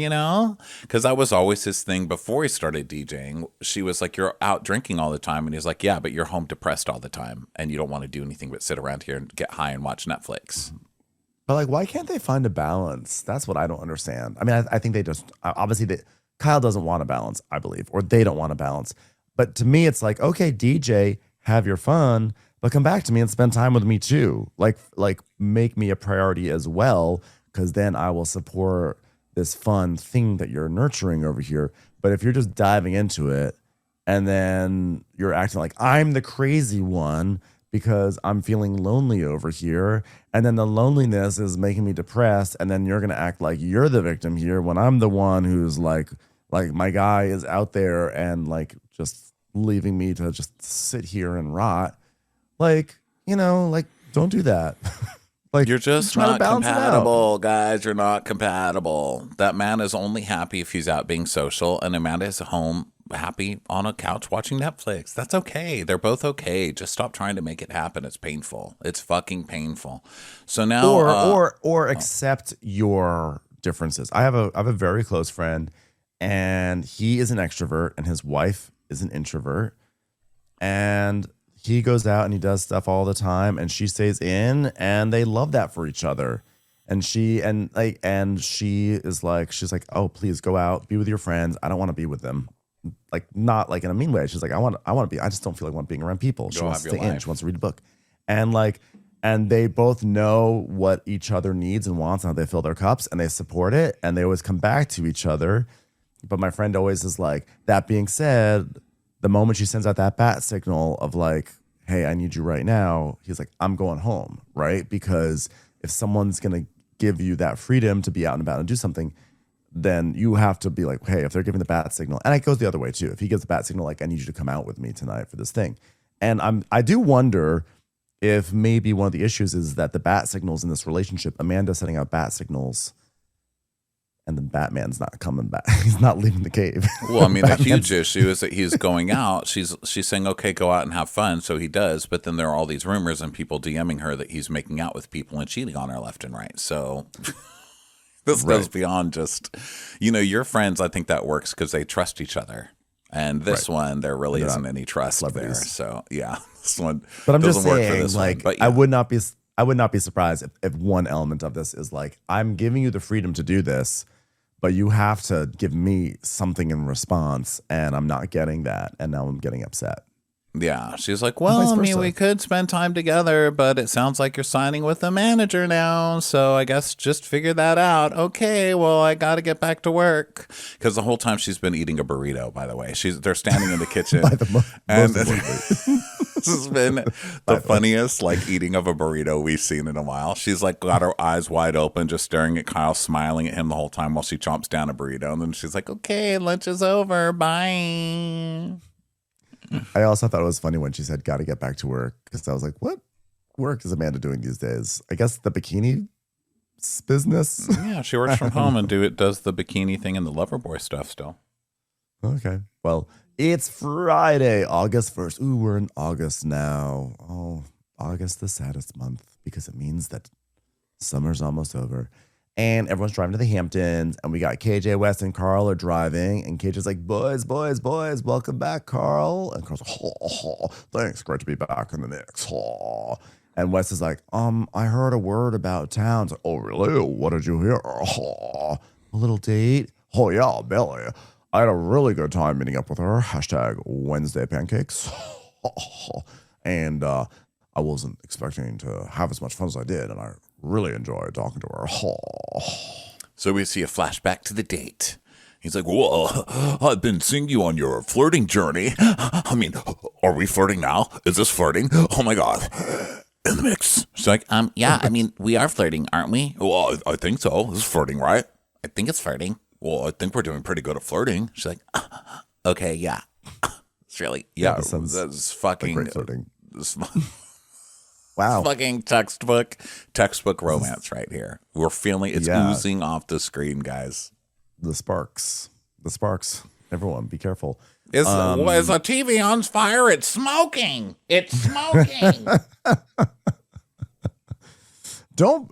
Because that was always his thing before he started DJing. She was like, you're out drinking all the time. And he's like, yeah, but you're home depressed all the time. And you don't want to do anything but sit around here and get high and watch Netflix. But like, why can't they find a balance? That's what I don't understand. I mean, I think they just, obviously, Kyle doesn't want a balance, I believe, or they don't want a balance. But to me, it's like, okay, DJ, have your fun, but come back to me and spend time with me too. Like make me a priority as well, because then I will support this fun thing that you're nurturing over here. But if you're just diving into it and then you're acting like I'm the crazy one because I'm feeling lonely over here, and then the loneliness is making me depressed, and then you're going to act like you're the victim here when I'm the one who's like my guy is out there and like just leaving me to just sit here and rot. Like, don't do that. Like, you're just not compatible, guys. You're not compatible. That man is only happy if he's out being social, and Amanda is home happy on a couch watching Netflix. That's okay. They're both okay. Just stop trying to make it happen. It's painful. It's fucking painful. So now, or accept your differences. I have a very close friend, and he is an extrovert, and his wife is an introvert, and he goes out and he does stuff all the time, and she stays in, and they love that for each other. And she is like, she's like, oh, please go out, be with your friends. I don't want to be with them. Like, not like in a mean way. She's like, I want to be, I just don't feel like I want being around people. She wants to stay in. She wants to read a book. And they both know what each other needs and wants and how they fill their cups, and they support it, and they always come back to each other. But my friend always is like, that being said, the moment she sends out that bat signal of like, hey, I need you right now, he's like, I'm going home, right? Because if someone's going to give you that freedom to be out and about and do something, then you have to be like, hey, if they're giving the bat signal, and it goes the other way too. If he gives the bat signal, like, I need you to come out with me tonight for this thing. And I do wonder if maybe one of the issues is that the bat signals in this relationship, Amanda's setting out bat signals, and then Batman's not coming back. He's not leaving the cave. Well, I mean, the huge issue is that he's going out. She's saying, okay, go out and have fun. So he does. But then there are all these rumors and people DMing her that he's making out with people and cheating on her left and right. So this goes beyond just, your friends. I think that works because they trust each other. And this one, there really isn't any trust there. So yeah, this one. But I'm doesn't just work saying, for this like, one. But yeah. I would not be surprised if one element of this is like, I'm giving you the freedom to do this, but you have to give me something in response, and I'm not getting that, and now I'm getting upset. Yeah, she's like, well, I mean, we could spend time together, but it sounds like you're signing with a manager now, so I guess just figure that out. Okay, well, I got to get back to work. Because the whole time she's been eating a burrito, by the way. They're standing in the kitchen. And this has been the funniest, like, eating of a burrito we've seen in a while. She's, like, got her eyes wide open, just staring at Kyle, smiling at him the whole time while she chomps down a burrito. And then she's like, okay, lunch is over. Bye. I also thought it was funny when she said, got to get back to work, because I was like, what work is Amanda doing these days? I guess the bikini business. Yeah, she works from home and does the bikini thing and the Loverboy stuff still. Okay. Well, it's Friday, August 1st. Ooh, we're in August now. Oh, August, the saddest month, because it means that summer's almost over. And everyone's driving to the Hamptons, and we got KJ, West, and Carl are driving. And KJ's like, boys, welcome back, Carl. And Carl's like, thanks, great to be back in the mix. And West is like, I heard a word about town. Like, oh, really? What did you hear? A little date? Oh, yeah, Billy. I had a really good time meeting up with her. # Wednesday pancakes. And I wasn't expecting to have as much fun as I did, and I really enjoyed talking to her. So we see a flashback to the date. He's like, well, I've been seeing you on your flirting journey. I mean, are we flirting now? Is this flirting? Oh my God. In the mix. She's like, yeah, I mean, we are flirting, aren't we? Well, I think so. This is flirting, right? I think it's flirting. Well, I think we're doing pretty good at flirting. She's like, okay, yeah. It's really, yeah, that's fucking great flirting. Wow. Fucking textbook romance right here. We're feeling it's oozing off the screen, guys. The sparks. Everyone, be careful. Is a TV on fire? It's smoking. Don't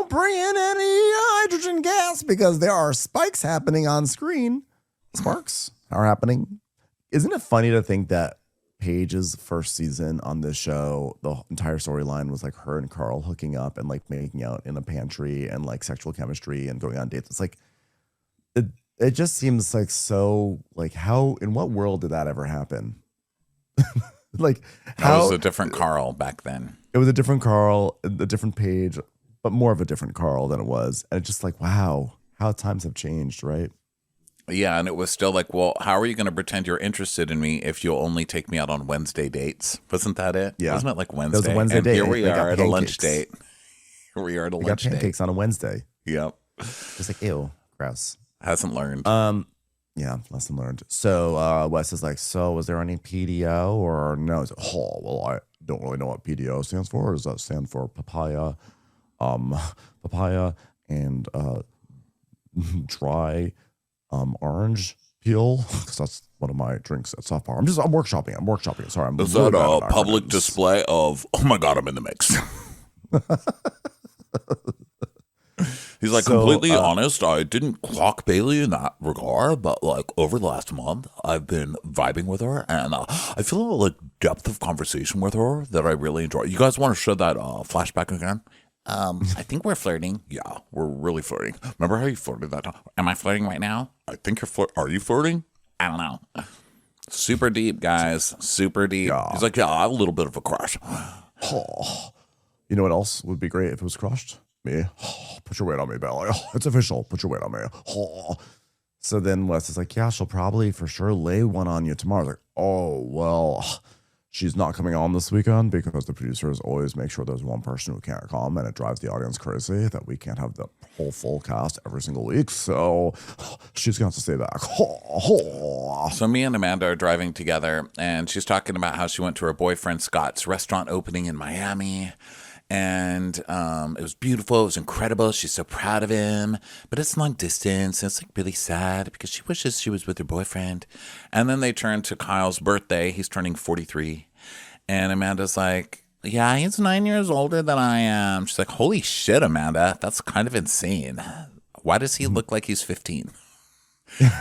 bring in any hydrogen gas, because there are spikes happening on screen. Sparks are happening. Isn't it funny to think that Paige's first season on this show, the entire storyline was like her and Carl hooking up and like making out in a pantry and like sexual chemistry and going on dates? It's like, it just seems like so, like, how, in what world did that ever happen? Like, how? It was a different Carl back then. It was a different Carl, a different Paige, but more of a different Carl than it was. And it's just like, wow, how times have changed, right? Yeah, and it was still like, well, how are you going to pretend you're interested in me if you'll only take me out on Wednesday dates? Wasn't that it? Yeah. Wasn't it like Wednesday? It was a Wednesday date. Here we are at a lunch date. We got pancakes on a Wednesday. Yep. Just like, ew, gross. Hasn't learned. Yeah, lesson learned. So Wes is like, so was there any PDO or no? He's like, oh, well, I don't really know what PDO stands for. Does that stand for papaya? Papaya and dry orange peel, because that's one of my drinks at softball. I'm workshopping. Sorry, is that a public display of? Oh my God, I'm in the mix. He's like, completely honest, I didn't clock Bailey in that regard, but like over the last month, I've been vibing with her, and I feel a like depth of conversation with her that I really enjoy. You guys want to show that flashback again? I think we're flirting. Yeah, we're really flirting. Remember how you flirted that time? Am I flirting right now? I think you're Are you flirting? I don't know. Super deep, guys. Super deep. Yeah. He's like, yeah, I have a little bit of a crush. Oh. You know what else would be great if it was crushed? Me. Oh, put your weight on me, Bella. Oh, it's official. Put your weight on me. Oh. So then Wes is like, yeah, she'll probably for sure lay one on you tomorrow. Like, oh, well, she's not coming on this weekend because the producers always make sure there's one person who can't come, and it drives the audience crazy that we can't have the whole full cast every single week. So she's going to have to stay back. So me and Amanda are driving together, and she's talking about how she went to her boyfriend Scott's restaurant opening in Miami. And it was beautiful. It was incredible. She's so proud of him. But it's long distance. And it's like really sad because she wishes she was with her boyfriend. And then they turn to Kyle's birthday. He's turning 43. And Amanda's like, yeah, he's 9 years older than I am. She's like, holy shit, Amanda. That's kind of insane. Why does he look like he's 15?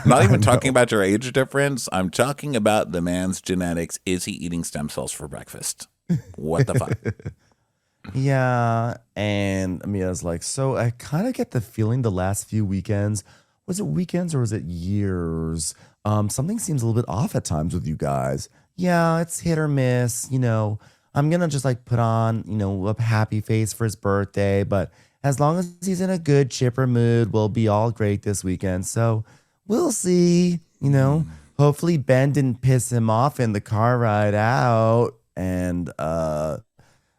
Not even talking about your age difference. I'm talking about the man's genetics. Is he eating stem cells for breakfast? What the fuck? Yeah, and Mia's like, so I kind of get the feeling the last few weekends, was it weekends or was it years? Something seems a little bit off at times with you guys. Yeah, it's hit or miss, you know. I'm gonna just like put on, you know, a happy face for his birthday, but as long as he's in a good chipper mood, we'll be all great this weekend. So we'll see, you know. Hopefully Ben didn't piss him off in the car ride out. And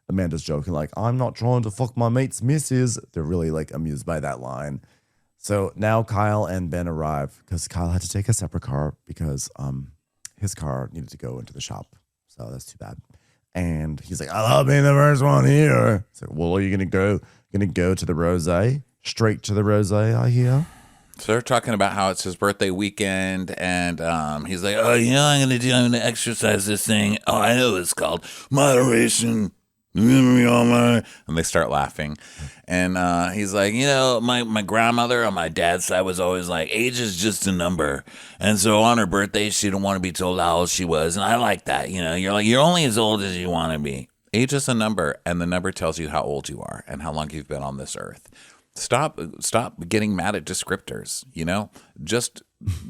Amanda's joking, like, I'm not trying to fuck my mate's missus. They're really like amused by that line. So now Kyle and Ben arrive because Kyle had to take a separate car because his car needed to go into the shop. So that's too bad. And he's like, I love being the first one here. So, well, are you gonna go to the rosé? Straight to the rosé, I hear. So they're talking about how it's his birthday weekend, and he's like, oh, you know, I'm gonna exercise this thing. Oh, I know what it's called. Moderation. And they start laughing. And he's like, you know, my grandmother on my dad's side was always like, age is just a number. And so on her birthday, she didn't want to be told how old she was. And I like that. You know, you're like, you're only as old as you want to be. Age is a number, and the number tells you how old you are and how long you've been on this earth. Stop getting mad at descriptors, you know? Just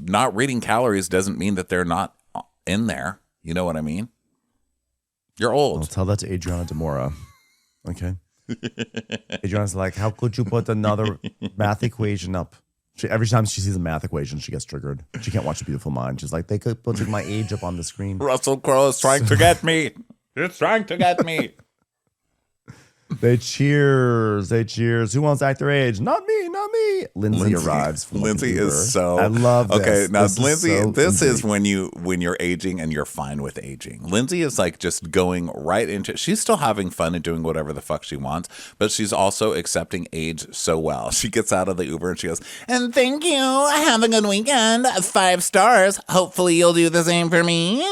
not reading calories doesn't mean that they're not in there. You know what I mean? You're old. I'll tell that to Adriana Demora. Okay. Adriana's like, how could you put another math equation up? Every time she sees a math equation, she gets triggered. She can't watch A Beautiful Mind. She's like, they could put my age up on the screen. Russell Crowe is trying to get me. It's trying to get me. They cheers. Who wants to act their age? Not me. Lindsay arrives. From Lindsay is so. I love this. Okay, now this Lindsay, is is when you're aging and you're fine with aging. Lindsay is like just going right into. She's still having fun and doing whatever the fuck she wants, but she's also accepting age so well. She gets out of the Uber and she goes, "And thank you. Have a good weekend. 5 stars. Hopefully you'll do the same for me."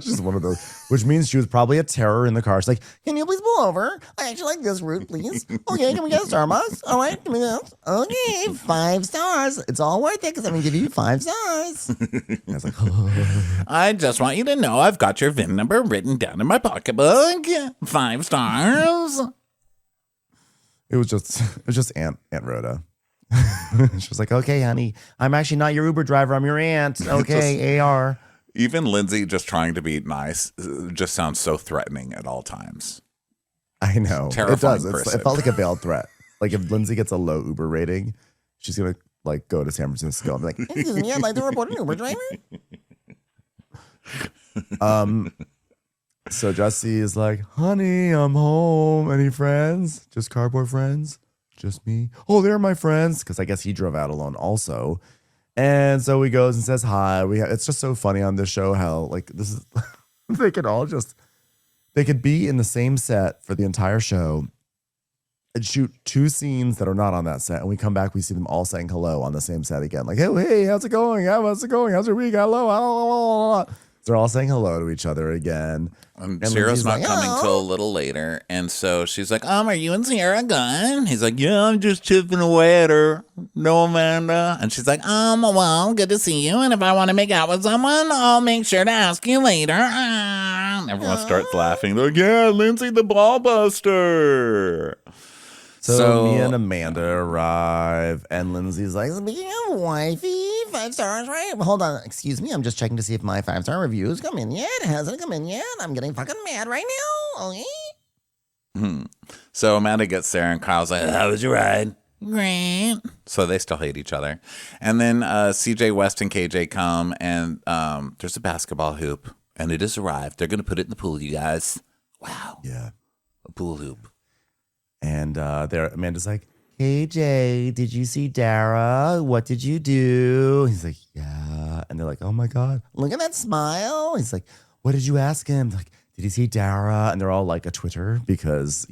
She's one of those, which means she was probably a terror in the car. She's like, can you please pull over? I actually like this route, please. Okay, can we get a Starbucks? All right, can we go? Okay, 5 stars. It's all worth it because I'm going to give you 5 stars. I was like, oh. I just want you to know I've got your VIN number written down in my pocketbook. 5 stars. It was just Aunt Rhoda. She was like, okay, honey, I'm actually not your Uber driver. I'm your aunt. Okay, AR. Even Lindsay just trying to be nice just sounds so threatening at all times. I know. Terrifying it does. person. It felt like a veiled threat. Like if Lindsay gets a low Uber rating, she's going to like go to San Francisco and be like, excuse me, I'd like to report an Uber driver. So Jesse is like, honey, I'm home. Any friends? Just cardboard friends? Just me? Oh, they're my friends. Because I guess he drove out alone also. And so he goes and says hi. It's just so funny on this show how like this is they could be in the same set for the entire show and shoot 2 scenes that are not on that set, and we come back, we see them all saying hello on the same set again. Like, hey, how's it going? How's it going? How's your week? Hello. they're all saying hello to each other again. And And Sierra's Lindsay's not like, coming "Oh." till a little later. And so she's like, are you and Sierra gone? He's like, yeah, I'm just chipping away at her. No, Amanda. And she's like, well, good to see you. And if I want to make out with someone, I'll make sure to ask you later. And everyone starts laughing. They're like, yeah, Lindsay the ball buster. So me and Amanda arrive, and Lindsay's like, speaking of wifey, 5 stars, right? Hold on, excuse me, I'm just checking to see if my 5-star reviews come in yet. It hasn't come in yet. I'm getting fucking mad right now. Okay? So Amanda gets there, and Kyle's like, how was your ride? Great. So they still hate each other. And then CJ West and KJ come, and there's a basketball hoop, and it has arrived. They're going to put it in the pool, you guys. Wow. Yeah. A pool hoop. And Amanda's like, KJ, did you see Dara? What did you do? He's like, yeah. And they're like, oh my God, look at that smile. He's like, what did you ask him? Like, did he see Dara? And they're all like a Twitter because,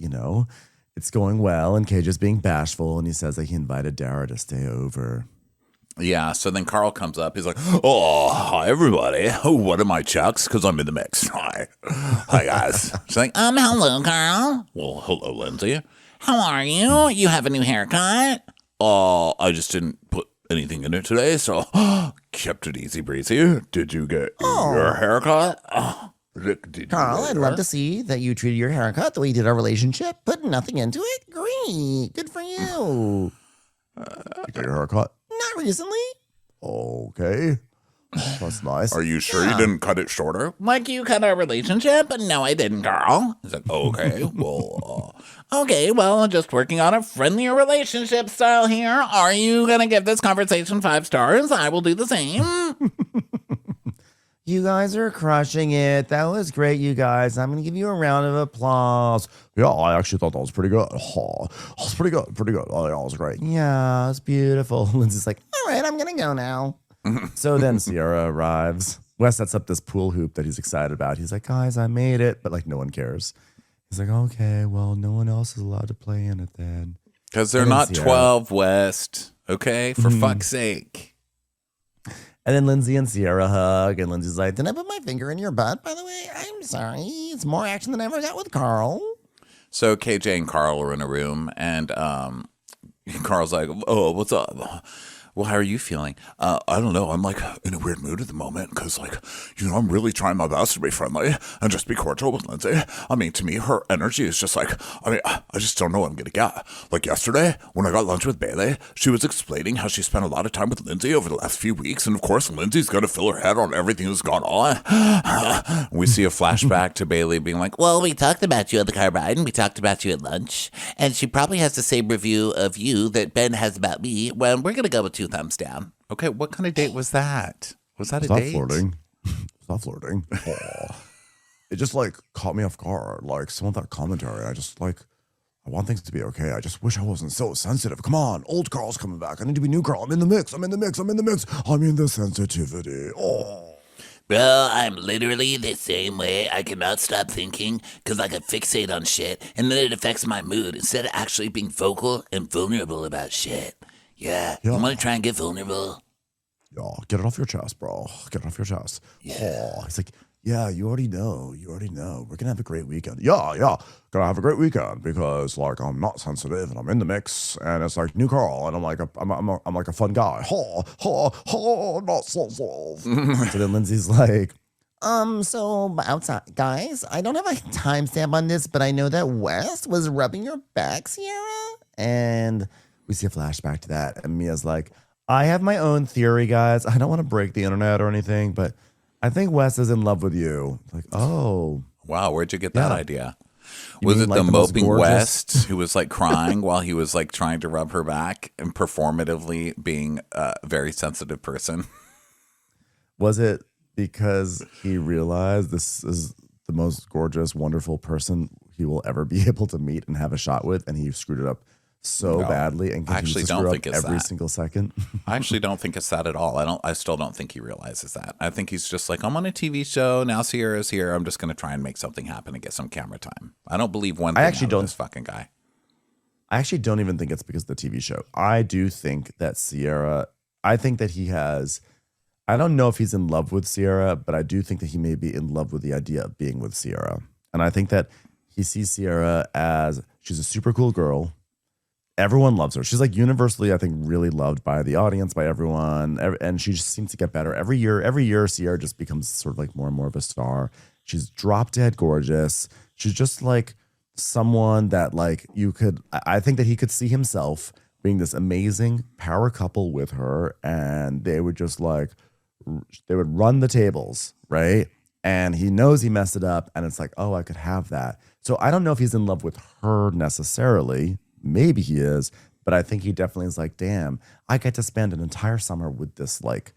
it's going well. And KJ's being bashful. And he says that he invited Dara to stay over. Yeah, so then Carl comes up. He's like, oh, hi, everybody. Oh, what are my chucks? Because I'm in the mix. Hi. Hi, guys. She's like, hello, Carl. Well, hello, Lindsay. How are you? You have a new haircut? I just didn't put anything in it today, so kept it easy breezy. Did you get your haircut? Carl, I'd love to see that you treated your haircut the way you did our relationship, put nothing into it. Great. Good for you. You got your haircut? Not recently. Okay. That's nice. Are you sure you didn't cut it shorter? Like you cut our relationship? But no, I didn't, Carl. He's like, okay, well, just working on a friendlier relationship style here. Are you going to give this conversation 5 stars? I will do the same. You guys are crushing it. That was great, you guys. I'm going to give you a round of applause. Yeah, I actually thought that was pretty good. Oh, that was pretty good. Pretty good. Oh, yeah, that was great. Yeah, it's beautiful. Lindsay's like, all right, I'm going to go now. So then Sierra arrives. Wes sets up this pool hoop that he's excited about. He's like, guys, I made it. But no one cares. He's like, okay, well, no one else is allowed to play in it then. Because they're not Sierra. 12, West. Okay? For fuck's sake. And then Lindsay and Sierra hug, and Lindsay's like, did I put my finger in your butt, by the way? I'm sorry. It's more action than I ever got with Carl. So KJ and Carl are in a room, and Carl's like, oh, what's up? Well, how are you feeling? I don't know. I'm in a weird mood at the moment because I'm really trying my best to be friendly and just be cordial with Lindsay. I mean, to me, her energy is just I just don't know what I'm going to get. Yesterday, when I got lunch with Bailey, she was explaining how she spent a lot of time with Lindsay over the last few weeks. And of course, Lindsay's going to fill her head on everything that's gone on. We see a flashback to Bailey being like, well, we talked about you at the car ride and we talked about you at lunch. And she probably has the same review of you that Ben has about me. Well, we're going to go with 2 thumbs down. Okay, what kind of date was that? Was that a date? Flirting. It's not flirting. Oh. It just caught me off guard. Some of that commentary. I just I want things to be okay. I just wish I wasn't so sensitive. Come on, old Carl's coming back. I need to be new Carl. I'm in the mix. I'm in the sensitivity. Oh. Bro, I'm literally the same way. I cannot stop thinking because I can fixate on shit and then it affects my mood instead of actually being vocal and vulnerable about shit. Yeah. You want to try and get vulnerable? Yeah, get it off your chest, bro. Get it off your chest. Yeah. Oh, he's like, yeah, you already know. We're going to have a great weekend. Yeah. Gonna have a great weekend because I'm not sensitive and I'm in the mix and it's new Carl and I'm like a fun guy. Not sensitive. So then Lindsay's like, so outside, guys, I don't have a timestamp on this, but I know that West was rubbing your back, Sierra. And we see a flashback to that. And Mia's like, I have my own theory, guys. I don't want to break the internet or anything, but I think Wes is in love with you. Oh. Wow, where'd you get that idea? Was it the moping West who was crying while he was trying to rub her back and performatively being a very sensitive person? Was it because he realized this is the most gorgeous, wonderful person he will ever be able to meet and have a shot with, and he screwed it up so badly and continues to screw up every single second? I actually don't think it's that at all. I still don't think he realizes that. I think he's just I'm on a TV show now. Sierra's here. I'm just going to try and make something happen and get some camera time. I don't believe one thing out of this fucking guy. I actually don't even think it's because of the TV show. I do think that I think that he has I don't know if he's in love with Sierra, but I do think that he may be in love with the idea of being with Sierra. And I think that he sees Sierra as she's a super cool girl. Everyone loves her. She's like universally, I think, really loved by the audience, by everyone. And she just seems to get better every year. Every year, Sierra just becomes sort of like more and more of a star. She's drop dead gorgeous. She's just like someone that like I think that he could see himself being this amazing power couple with her. And they would just like, they would run the tables, right? And he knows he messed it up. And it's like, oh, I could have that. So I don't know if he's in love with her necessarily. Maybe he is, but I think he definitely is like, damn, I get to spend an entire summer with this like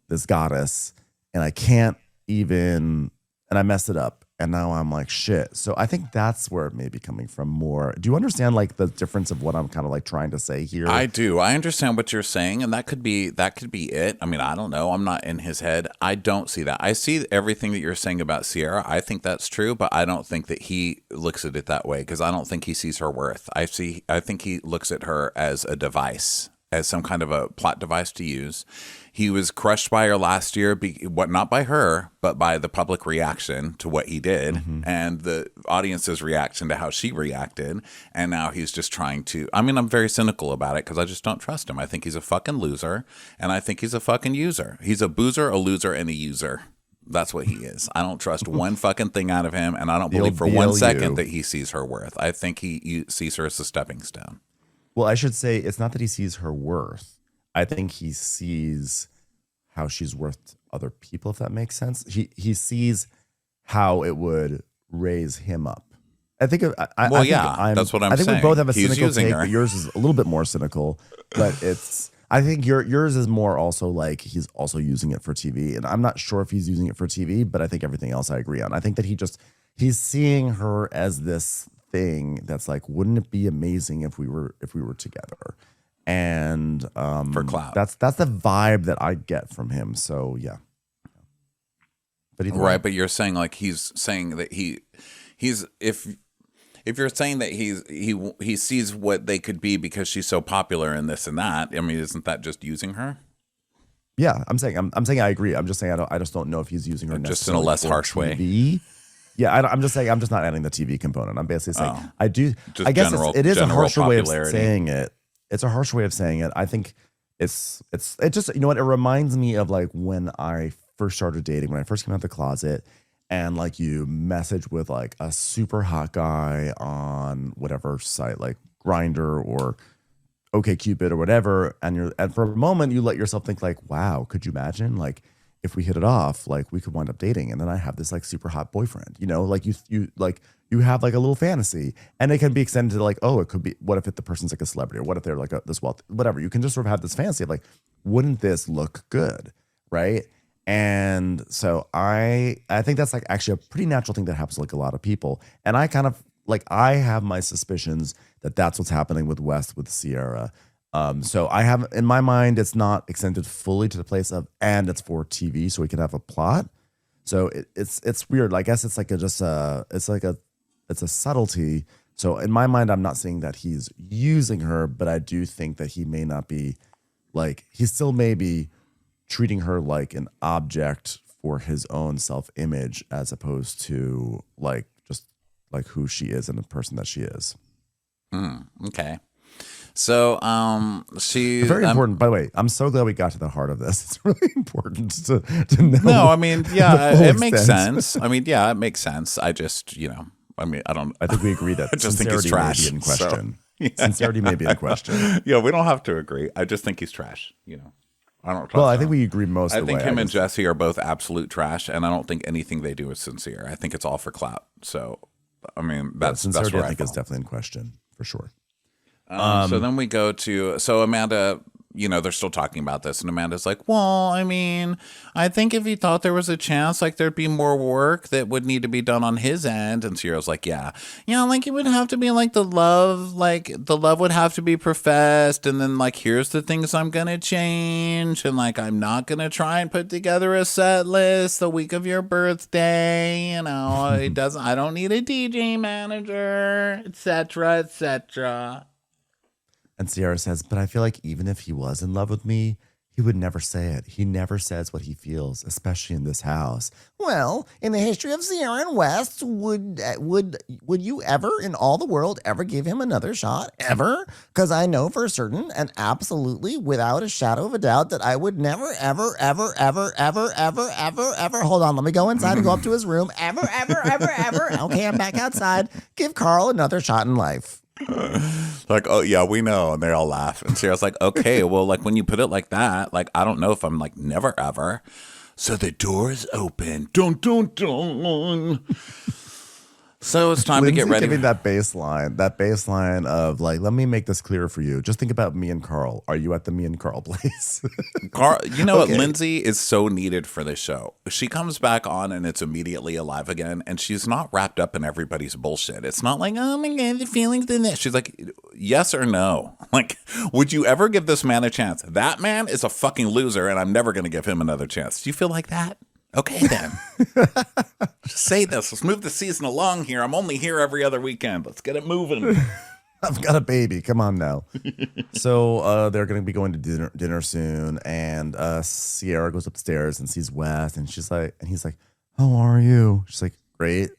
this goddess, and I can't even, and I messed it up, and now I'm like shit. So I think that's where it may be coming from more. Do you understand like the difference of what I'm kind of like trying to say here? I do. I understand what you're saying, and that could be it. I mean, I don't know. I'm not in his head. I don't see that. I see everything that you're saying about Sierra. I think that's true, but I don't think that he looks at it that way because I don't think he sees her worth. I think he looks at her as a device, as some kind of a plot device to use. He was crushed by her last year, not by her, but by the public reaction to what he did and the audience's reaction to how she reacted. And now he's just trying to, I mean, I'm very cynical about it because I just don't trust him. I think he's a fucking loser, and I think he's a fucking user. He's a boozer, a loser, and a user. That's what he is. I don't trust one fucking thing out of him, and I don't believe for 1 second that he sees her worth. I think he sees her as a stepping stone. Well, I should say it's not that he sees her worth. I think he sees how she's worth to other people, if that makes sense. He sees how it would raise him up. I think that's what I'm saying. I think we both have a cynical take, but yours is a little bit more cynical. But I think yours is more also like he's also using it for TV. And I'm not sure if he's using it for TV, but I think everything else I agree on. I think that he's seeing her as this thing that's like, wouldn't it be amazing if we were together? And for clout. That's the vibe that I get from him. So yeah. But right, but you're saying like he's saying that he's if you're saying that he sees what they could be because she's so popular and this and that, I mean, isn't that just using her? Yeah, I'm saying I agree. I'm just saying I just don't know if he's using her just in a less harsh way. Yeah, I'm just saying I'm just not adding the TV component. I'm basically saying I do. Just I guess it is a harsher way of popularity. saying it. It's a harsh way of saying it. I think it just, you know what, it reminds me of like when I first started dating, when I first came out of the closet, and like you message with like a super hot guy on whatever site, like Grindr or OkCupid or whatever, and for a moment you let yourself think like, wow, could you imagine like if we hit it off, like we could wind up dating, and then I have this like super hot boyfriend, you know, like you have like a little fantasy, and it can be extended to like, oh, it could be, what if the person's like a celebrity, or what if they're like this wealth, whatever. You can just sort of have this fantasy of like, wouldn't this look good, right? And so I think that's like actually a pretty natural thing that happens to like a lot of people, and I kind of like, I have my suspicions that that's what's happening with West with Sierra. So I have in my mind, it's not extended fully to the place of, and it's for TV, so we can have a plot. So it's weird. I guess it's like it's a subtlety. So in my mind, I'm not saying that he's using her, but I do think that he may not be like, he still may be treating her like an object for his own self-image, as opposed to like just like who she is and the person that she is. Okay. So she's very important. By the way, I'm so glad we got to the heart of this. It's really important to know. No, I mean, yeah, it makes sense. I mean, yeah, it makes sense. I just, I think we agree that I just think he's trash. May be in question. So, yeah. Sincerity may be in question. Yeah, we don't have to agree. I just think he's trash. I don't. Well, I think we agree most of the way. I think him and Jesse are both absolute trash, and I don't think anything they do is sincere. I think it's all for clout. So, I mean, that's sincerity. Where I think is definitely in question for sure. So then we go to, Amanda, they're still talking about this, and Amanda's like, well, I mean, I think if he thought there was a chance, like there'd be more work that would need to be done on his end. And Sierra's like, yeah, like it would have to be like the love would have to be professed. And then like, here's the things I'm going to change. And like, I'm not going to try and put together a set list the week of your birthday. I don't need a DJ manager, etc., etc. And Sierra says, but I feel like even if he was in love with me, He would never say it. He never says what he feels, especially in this house. Well, in the history of Sierra and West, would you ever in all the world ever give him another shot? Ever? Because I know for certain and absolutely without a shadow of a doubt that I would never, ever, ever, ever, ever, ever, ever, ever. Hold on, let me go inside and go up to his room. Ever, ever, ever, ever. Okay, I'm back outside. Give Carl another shot in life. Like, oh yeah, we know. And they all laugh. And Sierra's like, okay, well, like when you put it like that, like I don't know if I'm like never ever. So the door's open. Dun dun dun. So it's time to get ready. Giving that baseline of like, let me make this clear for you. Just think about me and Carl. Are you at the me and Carl place? Carl, you know what? Lindsay is so needed for this show. She comes back on and it's immediately alive again. And she's not wrapped up in everybody's bullshit. It's not like, oh my God, the feelings in this. She's like, yes or no? Like, would you ever give this man a chance? That man is a fucking loser and I'm never going to give him another chance. Do you feel like that? Okay, then. Just say this. Let's move the season along here. I'm only here every other weekend. Let's get it moving. I've got a baby. Come on now. So they're going to be going to dinner soon. And Sierra goes upstairs and sees Wes. And he's like, how are you? She's like, great.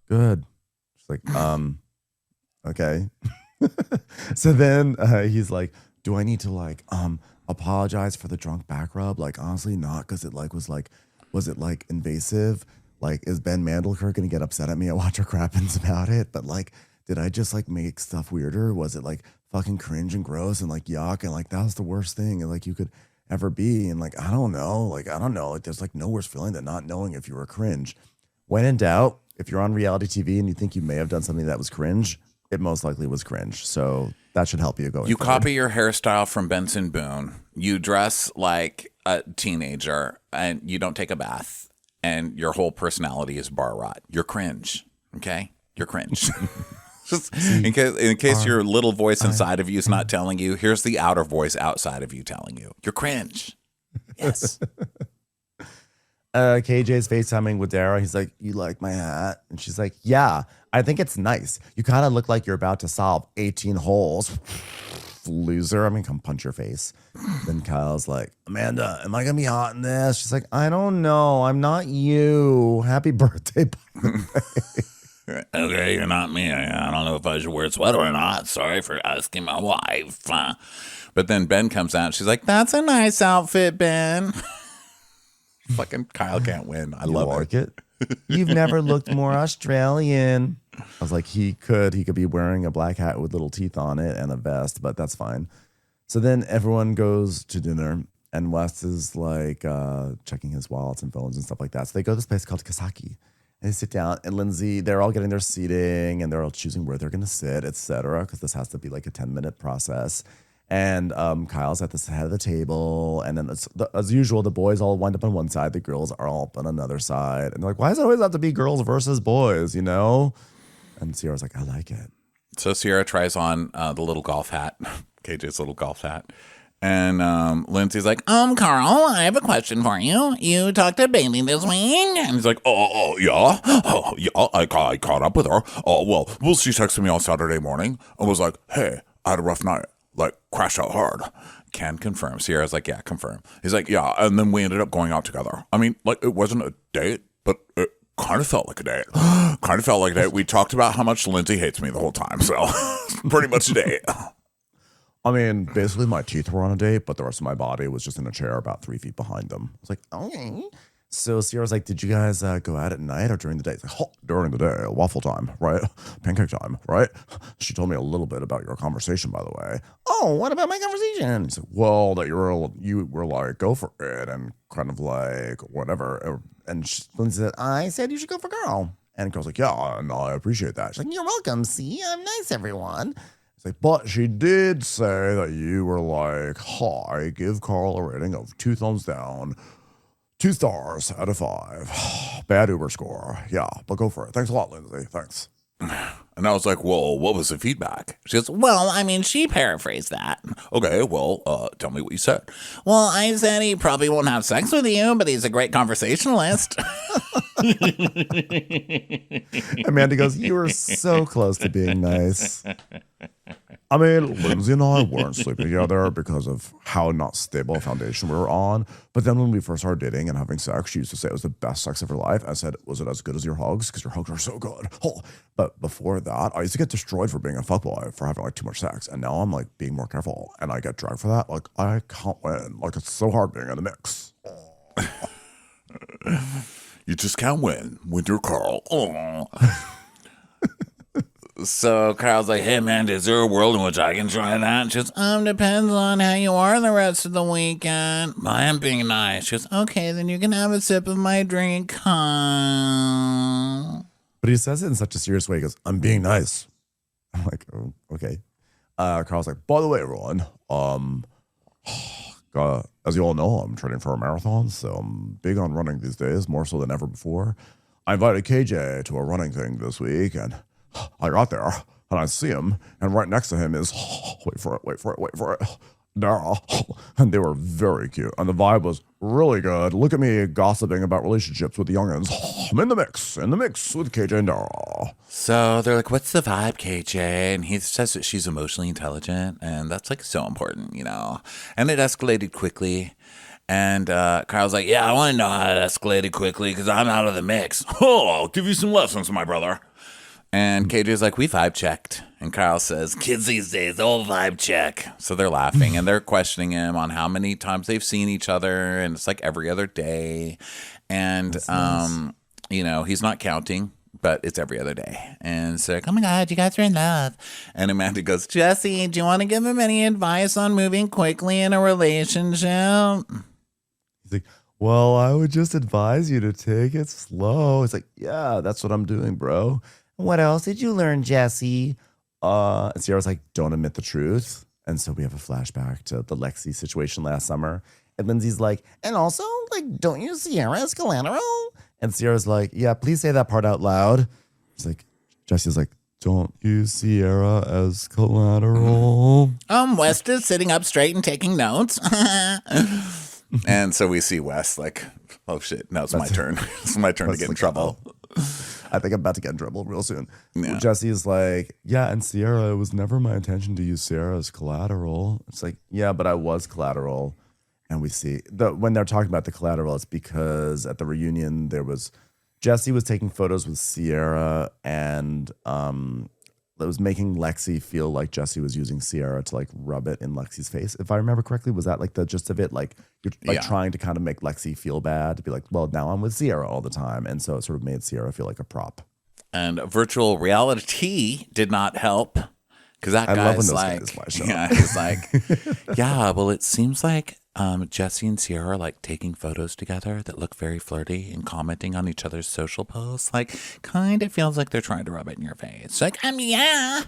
Good. She's like, okay. So then he's like, do I need to like apologize for the drunk back rub? Like, honestly, not, because it like was it like invasive? Like, is Ben Mandelker gonna get upset at me at Watcher Crappens about it? But like, did I just like make stuff weirder? Was it like fucking cringe and gross and like yuck and like that was the worst thing and like you could ever be? And like, I don't know. Like, there's like no worse feeling than not knowing if you were cringe. When in doubt, if you're on reality TV and you think you may have done something that was cringe, it most likely was cringe. So that should help you going You forward. copy your hairstyle from Benson Boone. You dress like a teenager and you don't take a bath and your whole personality is bar rot. You're cringe. Okay? You're cringe. Just in case your little voice inside of you is not telling you, here's the outer voice outside of you telling you. You're cringe. Yes. KJ's FaceTiming with Dara. He's like, you like my hat? And she's like, yeah, I think it's nice. You kind of look like you're about to solve 18 holes. Loser. I mean, come punch your face. Then Kyle's like, Amanda, am I going to be hot in this? She's like, I don't know. I'm not you. Happy birthday. Okay, you're not me. I don't know if I should wear a sweater or not. Sorry for asking my wife. But then Ben comes out and she's like, that's a nice outfit, Ben. Fucking Kyle can't win. I love it. You've never looked more Australian. I was like, he could be wearing a black hat with little teeth on it and a vest, but that's fine. So then everyone goes to dinner and Wes is like checking his wallets and phones and stuff like that. So they go to this place called Kasaki and they sit down and Lindsay, they're all getting their seating and they're all choosing where they're going to sit, etc. Because this has to be like a 10-minute process. And Kyle's at the head of the table. And then as usual, the boys all wind up on one side. The girls are all up on another side. And they're like, why does it always have to be girls versus boys, you know? And Sierra's like, I like it. So Sierra tries on the little golf hat, KJ's little golf hat. And Lindsay's like, Carl, I have a question for you. You talked to Bailey this week? And he's like, yeah. I caught up with her. Well, she texted me on Saturday morning and was like, hey, I had a rough night. Like, crashed out hard. Can confirm. Sierra's like, yeah, confirm. He's like, yeah. And then we ended up going out together. I mean, like, it wasn't a date, but it kind of felt like a date. We talked about how much Lindsay hates me the whole time. So, pretty much a date. I mean, basically my teeth were on a date, but the rest of my body was just in a chair about 3 feet behind them. I was like, okay. So Sierra's like, did you guys go out at night or during the day? It's like, during the day, waffle time, right? Pancake time, right? She told me a little bit about your conversation, by the way. Oh, what about my conversation? He's like, well, that you were like, go for it, and kind of like, whatever. And Lindsay said, I said you should go for girl. And girl's like, yeah, no, I appreciate that. She's like, you're welcome. See, I'm nice, everyone. It's like, but she did say that you were like, hi, give Carl a rating of 2 thumbs down. 2 stars out of 5. Bad Uber score. Yeah, but go for it. Thanks a lot, Lindsay. Thanks. And I was like, well, what was the feedback? She goes, well, I mean, she paraphrased that. Okay, well, tell me what you said. Well, I said he probably won't have sex with you, but he's a great conversationalist. Amanda goes, you were so close to being nice. I mean, Lindsay and I weren't sleeping together because of how not stable a foundation we were on. But then when we first started dating and having sex, she used to say it was the best sex of her life. I said, was it as good as your hugs? Because your hugs are so good. Oh. But before that, I used to get destroyed for being a fuckboy, for having like too much sex. And now I'm like being more careful and I get dragged for that. Like, I can't win. Like, it's so hard being in the mix. You just can't win when you're Carl. Oh. So Carl's like, hey man, is there a world in which I can try that? And she goes, depends on how you are the rest of the weekend. I am being nice. She goes, okay, then you can have a sip of my drink. Huh? But he says it in such a serious way. He goes, I'm being nice. I'm like, oh, okay. Carl's like, by the way, everyone, as you all know, I'm training for a marathon, so I'm big on running these days, more so than ever before. I invited KJ to a running thing this week, and I got there, and I see him, and right next to him is, wait for it, Dara. And they were very cute, and the vibe was really good. Look at me gossiping about relationships with the youngins. I'm in the mix with KJ and Dara. So they're like, what's the vibe, KJ? And he says that she's emotionally intelligent, and that's like so important, you know? And it escalated quickly. And Carl's like, yeah, I want to know how it escalated quickly because I'm out of the mix. Oh, I'll give you some lessons, my brother. And KJ's like, we vibe checked. And Carl says, kids these days, they'll vibe check. So they're laughing and they're questioning him on how many times they've seen each other. And it's like every other day. And, nice. you know, he's not counting, but it's every other day. And so, like, oh my God, you guys are in love. And Amanda goes, Jesse, do you want to give him any advice on moving quickly in a relationship? He's like, well, I would just advise you to take it slow. It's like, yeah, that's what I'm doing, bro. What else did you learn, Jesse? And Sierra's like, don't admit the truth. And so we have a flashback to the Lexi situation last summer. And Lindsay's like, and also, like, don't use Sierra as collateral? And Sierra's like, yeah, please say that part out loud. She's like, Jesse's like, don't use Sierra as collateral. West is sitting up straight and taking notes. And so we see West like, oh shit, now it's my turn. It's my turn to get in trouble. I think I'm about to get in trouble real soon. Yeah. Jesse's like, yeah, and Sierra, it was never my intention to use Sierra as collateral. It's like, yeah, but I was collateral. And we see when they're talking about the collateral, it's because at the reunion Jesse was taking photos with Sierra and it was making Lexi feel like Jesse was using Sierra to like rub it in Lexi's face. If I remember correctly, was that like the gist of it? Like you're like trying to kind of make Lexi feel bad to be like, well, now I'm with Sierra all the time. And so it sort of made Sierra feel like a prop. And virtual reality did not help. Because that guy's like, yeah, he's like, yeah, well, it seems like Jesse and Sierra are like taking photos together that look very flirty and commenting on each other's social posts. Like, kind of feels like they're trying to rub it in your face. Like, yeah.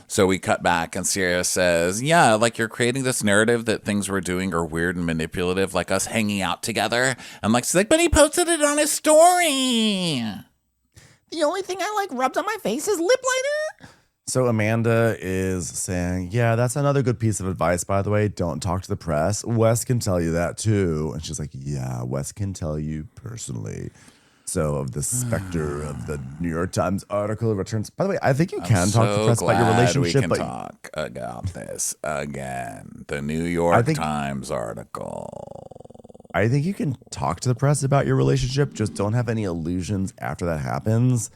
So we cut back and Sierra says, yeah, like you're creating this narrative that things we're doing are weird and manipulative, like us hanging out together. And like, she's like, but he posted it on his story. The only thing I like rubbed on my face is lip liner. So Amanda is saying, yeah, that's another good piece of advice, by the way. Don't talk to the press. Wes can tell you that too. And she's like, yeah, Wes can tell you personally. So of the specter of the New York Times article returns. By the way, I think you can talk to the press about your relationship. We can talk about this again. The New York Times article. I think you can talk to the press about your relationship. Just don't have any illusions after that happens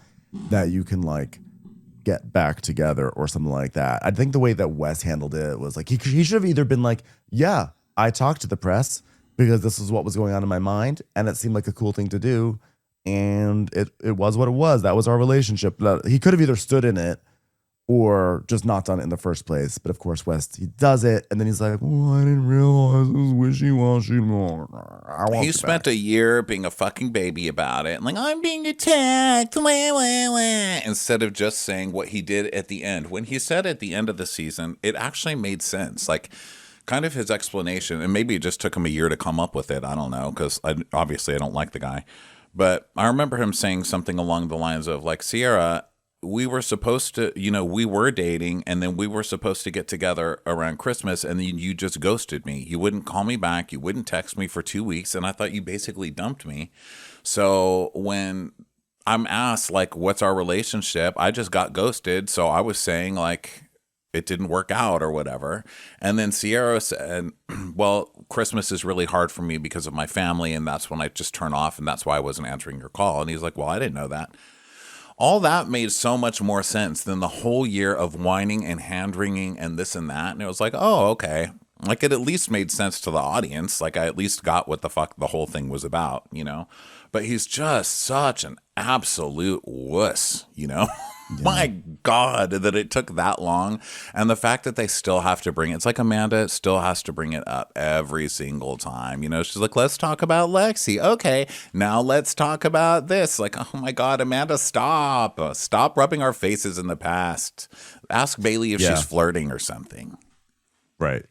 that you can like get back together or something like that. I think the way that Wes handled it was like he should have either been like, yeah, I talked to the press because this is what was going on in my mind and it seemed like a cool thing to do and it was what it was. That was our relationship. He could have either stood in it or just not done it in the first place. But of course, West, he does it and then he's like, oh, I didn't realize it was wishy-washy. He spent a year being a fucking baby about it. Like, I'm being attacked. Instead of just saying what he did at the end. When he said at the end of the season, it actually made sense. Like, kind of his explanation, and maybe it just took him a year to come up with it. I don't know, because obviously I don't like the guy. But I remember him saying something along the lines of, like, Sierra, we were supposed to, we were dating and then we were supposed to get together around Christmas and then you just ghosted me. You wouldn't call me back. You wouldn't text me for 2 weeks. And I thought you basically dumped me. So when I'm asked, like, what's our relationship? I just got ghosted. So I was saying, like, it didn't work out or whatever. And then Sierra said, well, Christmas is really hard for me because of my family, and that's when I just turn off, and that's why I wasn't answering your call. And he's like, well, I didn't know that. All that made so much more sense than the whole year of whining and hand-wringing and this and that. And it was like, oh, okay. Like, it at least made sense to the audience. Like, I at least got what the fuck the whole thing was about, you know? But he's just such an absolute wuss, you know? My God, that it took that long. And the fact that they still have to bring it. It's like Amanda still has to bring it up every single time. You know, she's like, let's talk about Lexi. Okay, now let's talk about this. Like, oh my God, Amanda, stop. Stop rubbing our faces in the past. Ask Bailey if she's flirting or something. Right.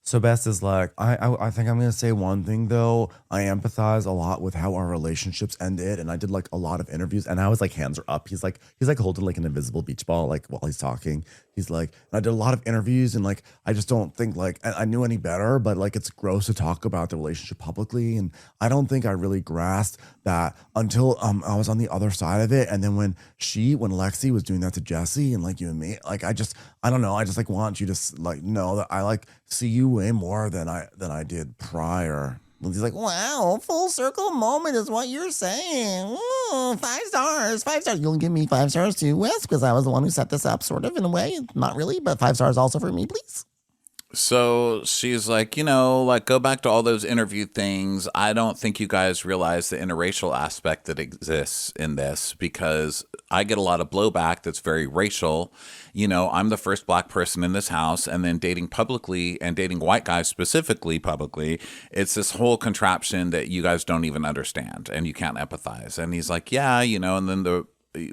So Best is like, I think I'm gonna say one thing though. I empathize a lot with how our relationships ended, and I did like a lot of interviews, and I was like, hands are up. He's like holding like an invisible beach ball, like while he's talking. He's like, I did a lot of interviews, and like I just don't think like I knew any better, but like it's gross to talk about the relationship publicly, and I don't think I really grasped that until I was on the other side of it. And then when Lexi was doing that to Jesse and like you and me, like I don't know, I just like want you to like know that I like see you way more than I did prior. And he's like, Wow, full circle moment is what you're saying. Ooh, 5 stars, 5 stars. You'll give me 5 stars too, Wes, because I was the one who set this up, sort of, in a way. Not really, but 5 stars also for me, please. So she's like, you know, like go back to all those interview things. I don't think you guys realize the interracial aspect that exists in this, because I get a lot of blowback that's very racial. You know, I'm the first black person in this house, and then dating publicly and dating white guys specifically publicly. It's this whole contraption that you guys don't even understand and you can't empathize. And he's like, yeah, you know, and then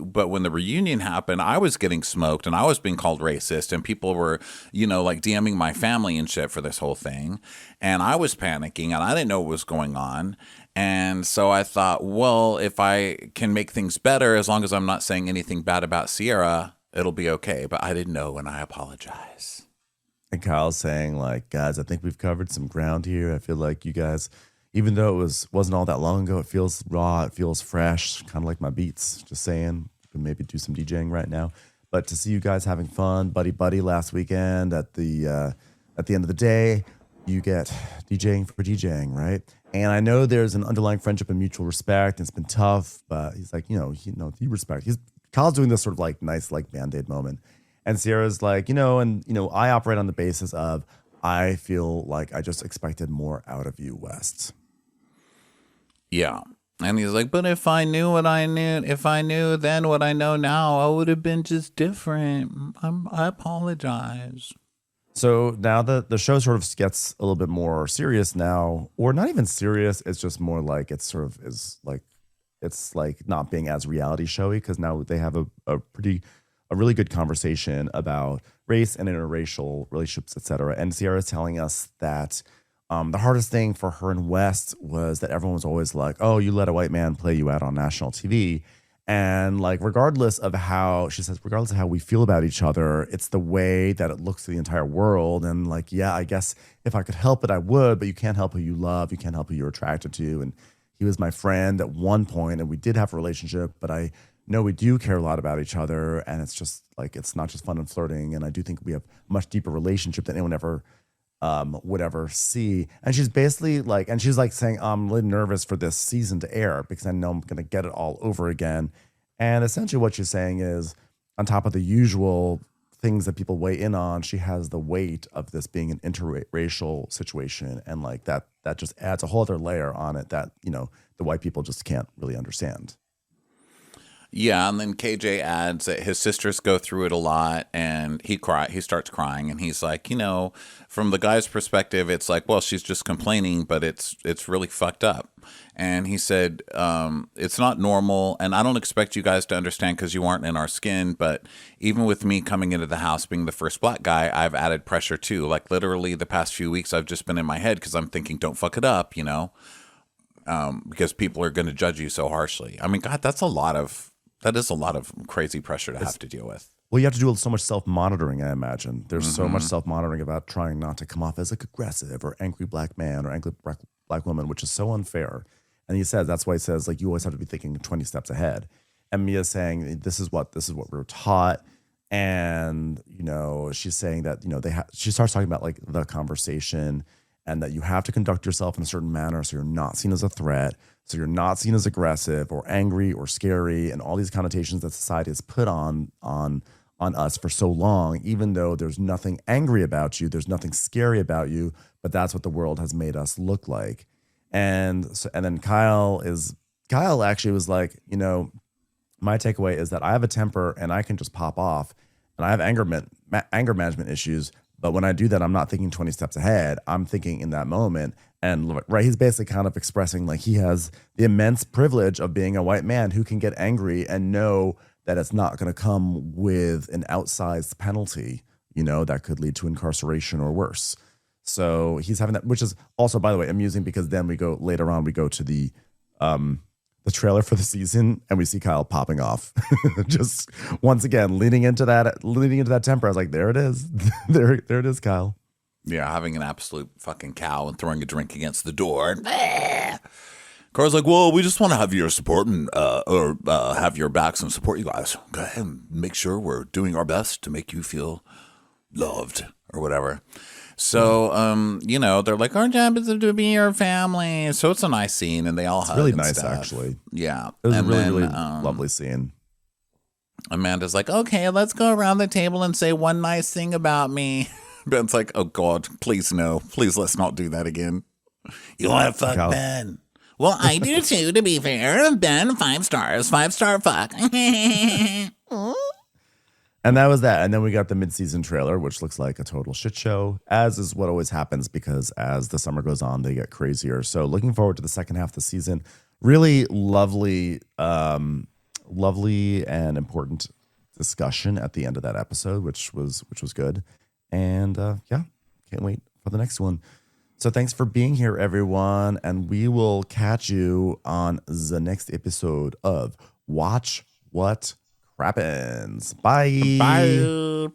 but when the reunion happened, I was getting smoked and I was being called racist, and people were, you know, like DMing my family and shit for this whole thing. And I was panicking and I didn't know what was going on. And so I thought, well, if I can make things better, as long as I'm not saying anything bad about Sierra, it'll be okay. But I didn't know, and I apologize. and Kyle's saying like, guys, I think we've covered some ground here. I feel like you guys, even though it wasn't all that long ago, it feels raw, it feels fresh, kind of like my beats. Just saying, we can maybe do some DJing right now. But to see you guys having fun, buddy last weekend at the end of the day, you get DJing for DJing, right? And I know there's an underlying friendship and mutual respect, and it's been tough, but he's like, he respect. Kyle's doing this sort of like nice like Band-Aid moment. And Sierra's like, I operate on the basis of I feel like I just expected more out of you, West. Yeah. And he's like, but if I knew then what I know now, I would have been just different. I apologize. So now the show sort of gets a little bit more serious now, or not even serious. It's just more like it's like not being as reality showy, because now they have a really good conversation about race and interracial relationships, etc. And Sierra's telling us that the hardest thing for her and West was that everyone was always like, oh, you let a white man play you out on national TV. And like, regardless of how we feel about each other, it's the way that it looks to the entire world. And like, yeah, I guess if I could help it, I would, but you can't help who you love. You can't help who you're attracted to. And he was my friend at one point, and we did have a relationship, but I know we do care a lot about each other. And it's just like, it's not just fun and flirting. And I do think we have a much deeper relationship than anyone ever would ever see. And she's basically like, and she's like saying, I'm really nervous for this season to air because I know I'm going to get it all over again. And essentially what she's saying is, on top of the usual things that people weigh in on, she has the weight of this being an interracial situation. And like that just adds a whole other layer on it that, the white people just can't really understand. Yeah, and then KJ adds that his sisters go through it a lot, and he starts crying, and he's like, from the guy's perspective, it's like, well, she's just complaining, but it's really fucked up. And he said, it's not normal, and I don't expect you guys to understand because you aren't in our skin, but even with me coming into the house being the first black guy, I've added pressure too. Like literally the past few weeks, I've just been in my head because I'm thinking, don't fuck it up, because people are going to judge you so harshly. I mean, God, that is a lot of crazy pressure to have to deal with. Well, you have to do so much self-monitoring, I imagine. There's so much self-monitoring about trying not to come off as like aggressive or angry black man or angry black woman, which is so unfair. And he says, that's why he says, like, you always have to be thinking 20 steps ahead. and Mia's saying this is what we were taught. And, you know, she's saying that, you know, she starts talking about like the conversation and that you have to conduct yourself in a certain manner so you're not seen as a threat, so you're not seen as aggressive or angry or scary, and all these connotations that society has put on us for so long, even though there's nothing angry about you, there's nothing scary about you, but that's what the world has made us look like. And then Kyle actually was like, you know, my takeaway is that I have a temper and I can just pop off, and I have anger management issues. But when I do that, I'm not thinking 20 steps ahead. I'm thinking in that moment. And right, he's basically kind of expressing like he has the immense privilege of being a white man who can get angry and know that it's not going to come with an outsized penalty, you know, that could lead to incarceration or worse. So he's having that, which is also, by the way, amusing because then we go to the trailer for the season and we see Kyle popping off. Just once again, leaning into that temper. I was like, there it is. there it is, Kyle. Yeah, having an absolute fucking cow and throwing a drink against the door. Carl's like, well, we just want to have your support and have your backs and support you guys. Okay, and make sure we're doing our best to make you feel loved or whatever. So, you know, they're like, our job is to be your family. So it's a nice scene, and they all hug. Really and nice, stuff. actually. Yeah, it was and a really lovely scene. Amanda's like, okay, let's go around the table and say one nice thing about me. Ben's like, oh God, please no, please let's not do that again. You want to fuck Kyle. Ben? Well, I do too, to be fair. Ben, 5 stars, 5-star fuck. And that was that. And then we got the mid-season trailer, which looks like a total shit show, as is what always happens because as the summer goes on, they get crazier. So looking forward to the second half of the season. Really lovely and important discussion at the end of that episode, which was good. And yeah, can't wait for the next one. So thanks for being here, everyone. And we will catch you on the next episode of Watch What Crappens. Bye. Bye.